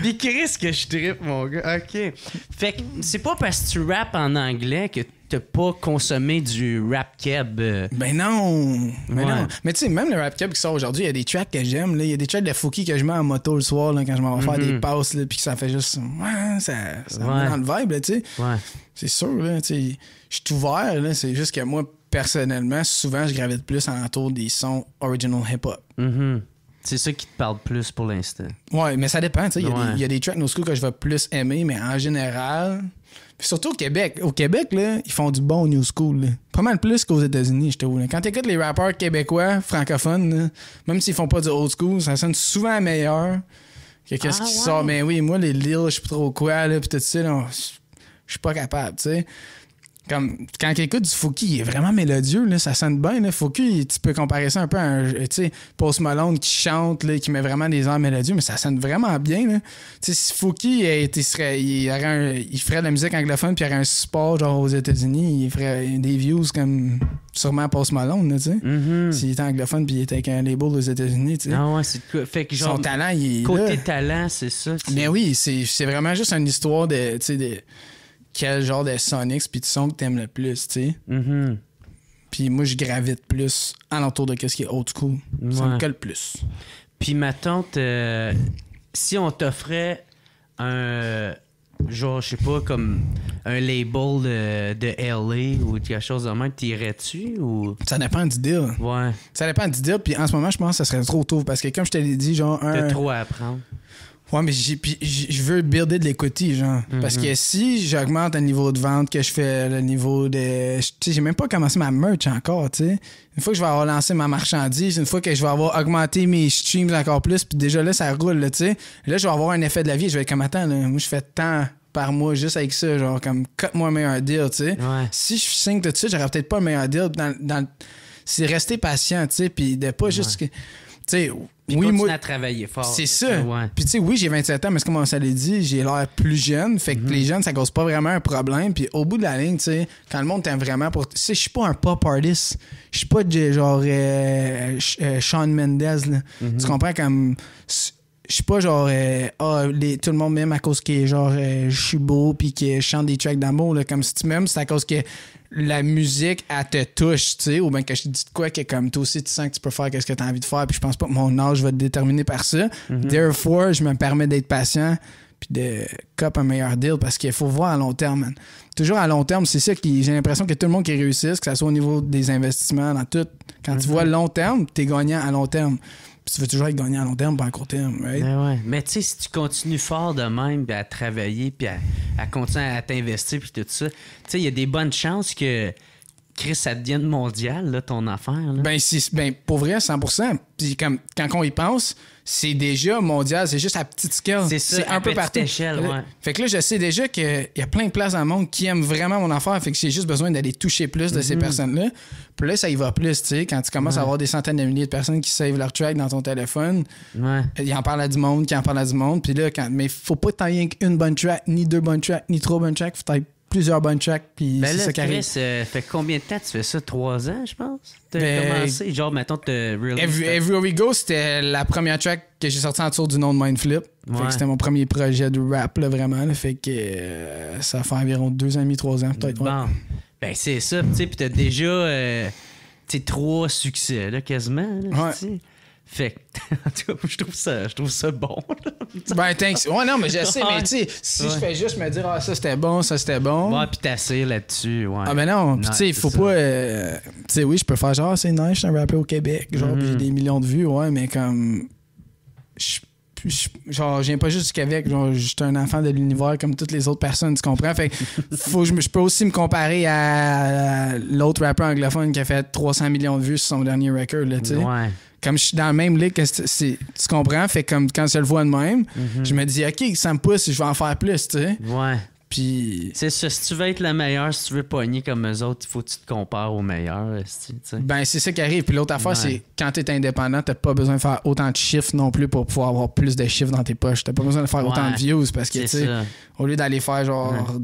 Puis Chris, que je trippe, mon gars. OK. Fait que c'est pas parce que tu rappes en anglais que t'as pas consommé du rap keb. Ben non. Non. Mais tu sais, même le rap keb qui sort aujourd'hui, il y a des tracks que j'aime. Il y a des tracks de Fouki que je mets en moto le soir là, quand je m'en vais faire des passes, puis que ça fait juste... Ouais, ça me met dans le vibe, tu sais. Ouais. C'est sûr, là, tu sais. Je suis ouvert, là. C'est juste que moi, personnellement, souvent, je gravite plus alentour des sons original hip-hop. C'est ça qui te parle plus pour l'instant. Ouais, mais ça dépend, tu sais. Il y a des tracks no school que je vais plus aimer, mais en général... Puis surtout au Québec. Au Québec, là, ils font du bon new school. Là. Pas mal plus qu'aux États-Unis, je trouve. Là. Quand t'écoutes les rappeurs québécois, francophones, là, même s'ils font pas du old school, ça sonne souvent meilleur que qu'est-ce qui sort. Mais oui, moi, les Lil, je sais pas trop quoi, là, pis tout ça, je suis pas capable, tu sais. Comme, quand tu écoutes du Fouki, il est vraiment mélodieux, là, ça sonne bien. Là. Fouki, tu peux comparer ça un peu à un Post Malone qui chante, là, qui met vraiment des airs mélodieux, mais ça sonne vraiment bien. Là. Si Fouki, il ferait de la musique anglophone puis il y aurait un support genre aux États-Unis, il ferait des views comme sûrement Post Malone. S'il était anglophone puis il était avec un label aux États-Unis. T'sais. Ah ouais, c'est quoi? Fait que genre, son talent, il est côté là. talent, c'est ça. Mais oui, c'est vraiment juste une histoire de quel genre de Sonics puis de son que t'aimes le plus, tu sais. Puis moi, je gravite plus alentour de ce qui est old school. Ça me colle plus. Puis ma tante, si on t'offrait un... genre, je sais pas, comme un label de LA ou quelque chose de même, t'irais-tu ou... Ça dépend du deal. Ouais. Ça dépend du deal, puis en ce moment, je pense que ça serait trop tôt parce que comme je te l'ai dit, genre... T'as trop à apprendre. Ouais, mais je veux builder de l'equity, genre. Parce que si j'augmente le niveau de vente, que je fais le niveau de... Tu sais, j'ai même pas commencé ma merch encore, tu sais. Une fois que je vais avoir lancé ma marchandise, une fois que je vais avoir augmenté mes streams encore plus, puis déjà là, ça roule, là, tu sais. Là, je vais avoir un effet de la vie. Je vais être comme, attends, là, moi, je fais tant par mois juste avec ça, genre, comme, cut-moi un meilleur deal, tu sais. Ouais. Si je signe tout de suite, j'aurais peut-être pas le meilleur deal. C'est rester patient, tu sais, puis de pas juste... Tu sais... Puis oui, continuer à travailler fort. C'est ça. Ouais. Puis tu sais, oui, j'ai 27 ans, mais comme on s'en l'a dit, j'ai l'air plus jeune. Fait que les jeunes, ça cause pas vraiment un problème. Puis au bout de la ligne, tu sais, quand le monde t'aime vraiment pour... Tu sais, je suis pas un pop artist. Je suis pas genre Shawn Mendes, là. Tu comprends? Comme... Je suis pas genre... tout le monde m'aime à cause que genre je suis beau puis que je chante des tracks d'amour. Là. Comme si tu m'aimes, c'est à cause que la musique, elle te touche, tu sais, ou bien que je te dis de quoi que comme toi aussi, tu sens que tu peux faire ce que tu as envie de faire, puis je pense pas que mon âge va te déterminer par ça. Therefore, je me permets d'être patient puis de cop un meilleur deal parce qu'il faut voir à long terme, man. Toujours à long terme, c'est ça qui... J'ai l'impression que tout le monde qui réussisse, que ce soit au niveau des investissements, dans tout, quand tu vois long terme, t'es gagnant à long terme. Puis tu veux toujours être gagnant à long terme, pas à court terme, right? Ouais. Mais tu sais, si tu continues fort de même, puis à travailler, puis à continuer à t'investir, puis tout ça, tu sais, il y a des bonnes chances que Chris, ça devient mondial, là, ton affaire. Là. Ben, pour vrai, 100%. Puis comme, quand on y pense, c'est déjà mondial. C'est juste à petite scale. C'est ça, un peu partout. Échelle, ouais. Fait que là, je sais déjà qu'il y a plein de places dans le monde qui aiment vraiment mon affaire. Fait que j'ai juste besoin d'aller toucher plus de ces personnes-là. Puis là, ça y va plus, tu sais. Quand tu commences à avoir des centaines de milliers de personnes qui savent leur track dans ton téléphone, ils en parlent à du monde, qui en parlent à du monde. Puis là, mais faut pas t'en rien qu'une bonne track, ni 2 bonnes tracks, ni 3 bonnes tracks. Faut t'ailler plusieurs bonnes tracks, puis c'est ça qui arrive. Fait combien de temps tu fais ça? 3 ans, je pense? T'as commencé? Genre, mettons, te release... Everywhere We Go, c'était la première track que j'ai sortie en dessous du nom de Mindflip. Fait que c'était mon premier projet de rap, là, vraiment. Là, fait que ça fait environ 2 ans et demi, 3 ans, peut-être. Bon. Ben, c'est ça, tu sais, puis t'as déjà 3 succès, là, quasiment. Là, fait que, en tout cas, je trouve ça bon. Ben, thanks. Ouais, non, mais je sais, mais tu sais, si je fais juste me dire, ça c'était bon, ça c'était bon. Ouais, pis t'assires là-dessus, ouais. Ah, ben non, pis tu sais, il faut pas. Tu sais, oui, je peux faire genre, c'est nice, je suis un rappeur au Québec, genre, pis j'ai des millions de vues, ouais, mais comme. Genre, je viens pas juste du Québec, genre, je suis un enfant de l'univers comme toutes les autres personnes, tu comprends? Fait que je peux aussi me comparer à l'autre rappeur anglophone qui a fait 300 millions de vues sur son dernier record, là, tu sais. Ouais. Comme je suis dans la même ligue que tu comprends, fait comme quand je le vois de même, je me dis, OK, ça me pousse, je vais en faire plus, tu sais. Ouais. Puis. C'est ça, si tu veux être le meilleur, si tu veux pogner comme eux autres, il faut que tu te compares aux meilleurs, tu sais. Ben, c'est ça qui arrive. Puis l'autre affaire, c'est quand t'es indépendant, t'as pas besoin de faire autant de chiffres non plus pour pouvoir avoir plus de chiffres dans tes poches. T'as pas besoin de faire autant de views parce que, tu sais, au lieu d'aller faire genre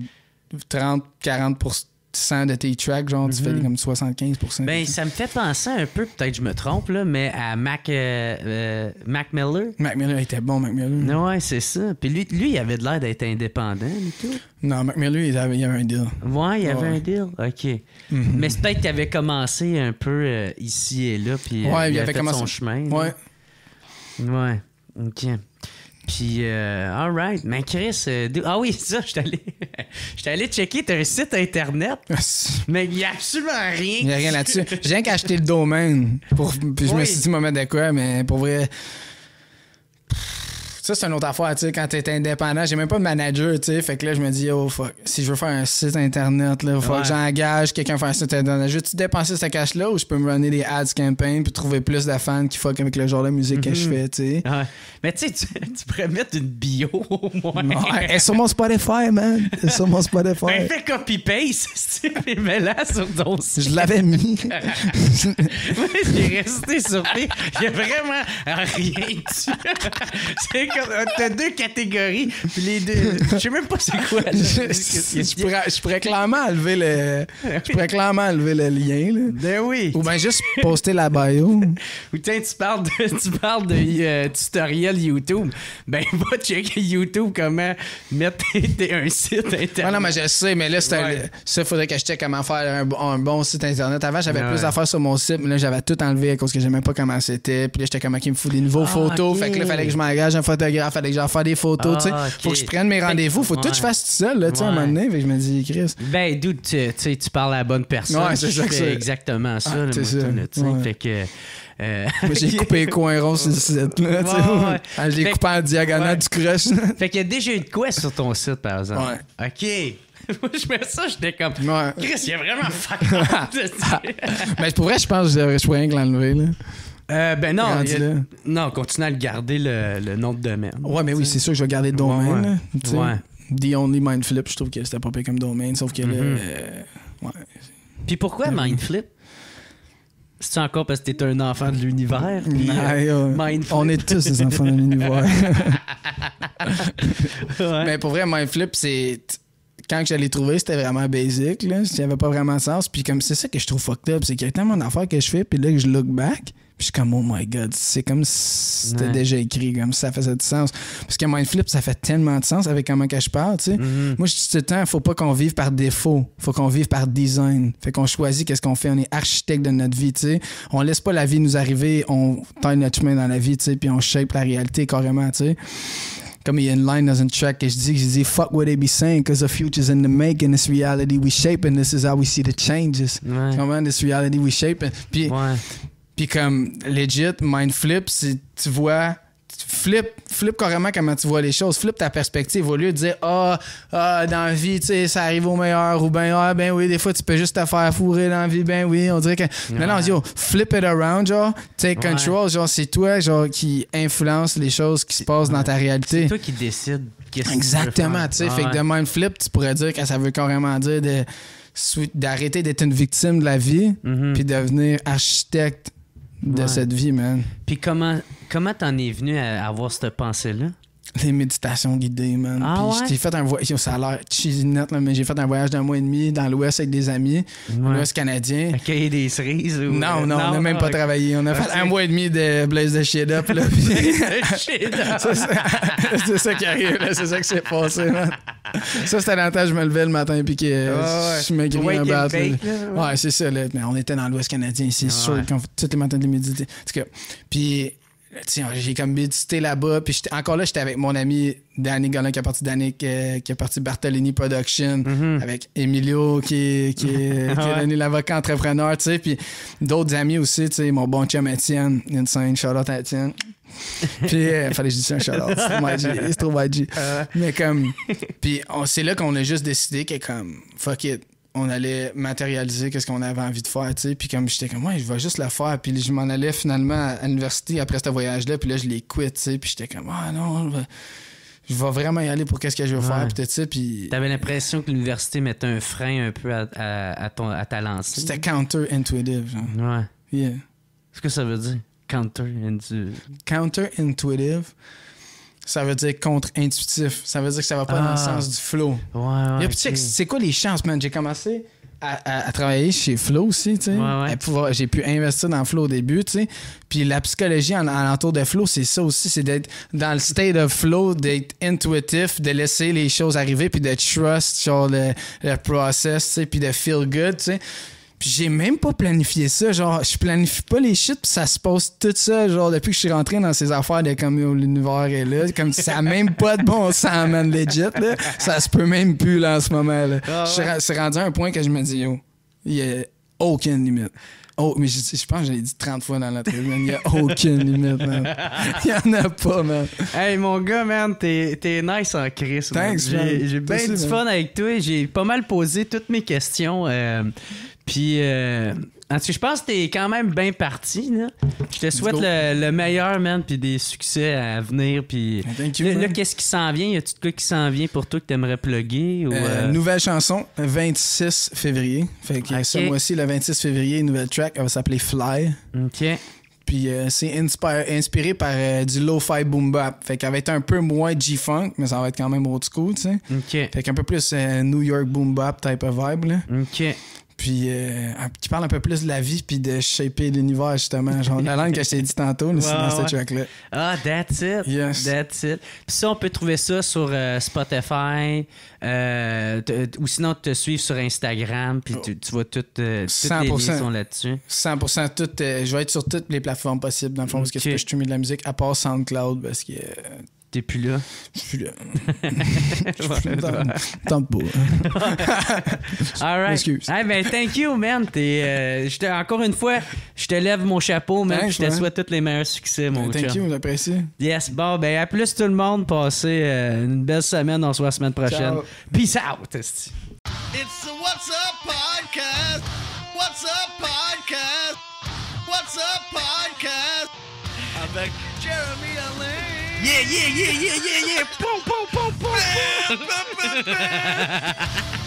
30-40% de tes tracks, genre, tu fais comme 75%. Ben, ça me fait penser un peu, peut-être je me trompe, là, mais à Mac Miller. Mac Miller était bon, Mac Miller. Ouais, c'est ça. Puis lui, il avait de l'air d'être indépendant et tout. Non, Mac Miller, il avait un deal. Ouais, il y avait un deal. OK. Mais c'est peut-être qu'il avait commencé un peu ici et là, puis il avait fait son chemin. Ouais. Ouais. OK. Puis, alright. Mais Chris, ah oui, ça, j'étais allé checker ton site internet, mais il n'y a absolument rien. Il n'y a rien là-dessus. J'ai rien qu'à acheter le domaine. Puis je me suis dit, me mettre de quoi, mais pour vrai. Ça, c'est une autre affaire, tu sais, quand t'es indépendant, j'ai même pas de manager, tu sais, fait que là, je me dis, oh fuck, si je veux faire un site internet, là, il faut que j'engage quelqu'un pour faire un site internet. Je veux-tu dépenser ce cash-là ou je peux me runner des ads campaign puis trouver plus de fans qui fuck avec le genre de musique que je fais, tu sais. Ouais. Mais tu sais, tu pourrais mettre une bio au moins. Ouais, elle est sur mon Spotify, man. Elle est sur mon Spotify. Ben, fais copy-paste, et mets-la sur ton site. Je l'avais mis. Moi, j'ai resté surpris. Il y a vraiment rien dessus. C'est t'as 2 catégories, puis les deux. Je sais même pas c'est quoi. Je pourrais clairement enlever le lien. Là. Ben oui. Ou bien juste poster la bio. Ou tiens, tu parles de tutoriel YouTube. Ben va checker YouTube comment mettre un site internet. Ah non, mais je sais, mais là, ça, il faudrait que je check comment faire un bon site internet. Avant, j'avais plus d'affaires sur mon site, mais là, j'avais tout enlevé à cause que j'aimais pas comment c'était. Puis là, j'étais comme qui me fout des nouveaux photos. Okay. Fait que là, il fallait que je m'engage un photographe, fallait que j'en fasse des photos, tu sais. Okay. Faut que je prenne mes rendez-vous, faut tout que je fasse tout seul, là, tu sais, à un moment donné. Fait que je me dis, Chris. Ben, d'où tu parles à la bonne personne. Ouais, c'est ça que c'est. Exactement ça, c'est ça. Fait que. J'ai coupé les coins ronds sur le site, là, tu sais. Je l'ai coupé en diagonale du crush. Fait qu'il y a déjà eu de quoi sur ton site, par exemple. Ouais. OK. Moi, je mets ça, j'étais comme. Chris, il y a vraiment fuck up. Mais pour vrai, je pense que je pourrais rien que l'enlever, là. Ben non, non, continue à le garder le nom de domaine. Ouais, mais oui, c'est sûr que je vais garder le domaine. Ouais. The Only Mindflip, je trouve que c'était pas pire comme domaine, sauf que là. Ouais. Puis pourquoi Mindflip? C'est-tu encore parce que t'es un enfant de l'univers? Mindflip. On est tous des enfants de l'univers. Mais pour vrai, Mindflip, c'est. Quand je l'ai trouvé, c'était vraiment basic, là. Il n'y avait pas vraiment de sens. Puis comme c'est ça que je trouve fucked up, c'est qu'il y a tellement d'affaires que je fais, puis là que je look back, puis je suis comme, oh my god, c'est comme si c'était déjà écrit, comme si ça faisait du sens. Parce que Mindflip, ça fait tellement de sens avec comment que je parle, tu sais. Moi, je dis tout le temps, faut pas qu'on vive par défaut, faut qu'on vive par design. Fait qu'on choisit qu'est-ce qu'on fait, on est architecte de notre vie, tu sais. On laisse pas la vie nous arriver, on taille notre chemin dans la vie, tu sais, puis on shape la réalité carrément, tu sais. Comme il y a une line dans une track que je dis fuck what they be saying, cause the future's in the making, this reality we shaping, this is how we see the changes. Comment this reality we shaping. Puis comme legit, Mindflip, tu vois flip carrément comment tu vois les choses. Flip ta perspective. Au lieu de dire dans la vie, tu sais, ça arrive au meilleur ou ben oui, des fois, tu peux juste te faire fourrer dans la vie. Ben oui, on dirait que... Non, yo, flip it around, genre. Take control, genre, c'est toi, genre, qui influence les choses qui se passent dans ta réalité. C'est toi qui décides qu'est-ce que exactement, tu sais. Fait que de même flip, tu pourrais dire que ça veut carrément dire d'arrêter d'être une victime de la vie puis devenir architecte de cette vie, man. Puis comment t'en es venu à avoir cette pensée-là? Les méditations guidées, man. Puis j'ai fait un voyage, ça a l'air cheesy net, là, mais j'ai fait un voyage d'1 mois et demi dans l'Ouest avec des amis, l'Ouest canadien. À cueillir des cerises? Ou... Non, on n'a même pas travaillé. On a fait 1 mois et demi de blaze de shit up, là. C'est ça qui arrive, là. C'est ça qui s'est passé, man. Ça, c'était dans le temps que je me levais le matin puis que je me grillais un bat. Ouais, c'est ça, là. Mais on était dans l'Ouest canadien, c'est sûr qu'on fait tous les matins de méditer. Puis... j'ai comme médité là-bas, puis encore là, j'étais avec mon ami Danny Gollin qui est parti Danick, qui est parti Bartolini Production, avec Emilio qui est devenu l'avocat entrepreneur, tu sais, puis d'autres amis aussi, tu sais, mon bon chum Étienne, insane, shout-out à Étienne. Puis fallait que je dise un shout-out, c'est trop YG. Mais comme, puis c'est là qu'on a juste décidé que comme, fuck it, on allait matérialiser qu'est-ce qu'on avait envie de faire, tu sais. Puis comme j'étais comme, ouais, je vais juste le faire. Puis je m'en allais finalement à l'université après ce voyage-là. Puis là, je l'ai quitté, tu sais. Puis j'étais comme, ah non, je vais vraiment y aller pour qu'est-ce que je veux faire. Puis tout ça. Puis... T'avais l'impression que l'université mettait un frein un peu à ta lancée. C'était counter-intuitive, genre. Ouais. Yeah. Qu'est-ce que ça veut dire? Counter-intuitive. Counter-intuitive. Ça veut dire contre-intuitif. Ça veut dire que ça va pas dans le sens du flow. Ouais. Et puis, tu sais, c'est quoi les chances, man? J'ai commencé à travailler chez Flow aussi, tu sais. J'ai pu investir dans Flow au début, tu sais. Puis la psychologie alentour de Flow, c'est ça aussi. C'est d'être dans le state of flow, d'être intuitif, de laisser les choses arriver, puis de trust, genre, le process, tu sais, puis de feel good, tu sais. Puis j'ai même pas planifié ça, genre je planifie pas les shit puis ça se passe tout ça, genre depuis que je suis rentré dans ces affaires de comme l'univers est là, comme ça a même pas de bon sens, man, legit, là. Ça se peut même plus là en ce moment, là. C'est rendu à un point que je me dis, yo, il y a aucune limite. Oh, mais je pense que je l'ai dit 30 fois dans l'entrevue, man. Il n'y a aucune limite, man. Il n'y en a pas, man. Hey, mon gars, man, t'es nice en crise. Thanks, j'ai bien du fun avec toi. J'ai pas mal posé toutes mes questions. Puis, en tout cas, je pense que t'es quand même bien parti, là. Je te souhaite le meilleur, man, puis des succès à venir. Puis là, qu'est-ce qui s'en vient? Y a-tu de quoi qui s'en vient pour toi que t'aimerais plugger? Ou, Nouvelle chanson, 26 février. Fait que ce mois-ci, le 26 février, nouvelle track, elle va s'appeler Fly. OK. Puis c'est inspiré par du lo-fi boom bap. Fait qu'elle va être un peu moins G-funk, mais ça va être quand même old school, tu sais. OK. Fait qu'un peu plus New York boom bap type of vibe, là. OK. Puis qui parle un peu plus de la vie puis de shaper l'univers, justement. Genre la langue que je t'ai dit tantôt, c'est dans cette track-là. Ah, that's it. Yes. That's it. Puis ça, on peut trouver ça sur Spotify ou sinon te suivre sur Instagram puis tu vois toutes les liens sont là-dessus. 100%. Je vais être sur toutes les plateformes possibles, dans le fond, parce que je peux streamer de la musique, à part SoundCloud, parce que... T'es plus là. Je suis plus là. Tente pas. All right. Excuse. Hey, ben, thank you, man. Encore une fois, je te lève mon chapeau, man. Je te souhaite tous les meilleurs succès, mon chum. Thank you, j'apprécie. Yes. Bon, ben, à plus tout le monde. Passez une belle semaine. On se voit la semaine prochaine. Ciao. Peace out. It's the What's Up Podcast. What's Up Podcast. What's Up Podcast. Avec Jeremy Allin. Yeah. Boom, boom, boom, boom, boom.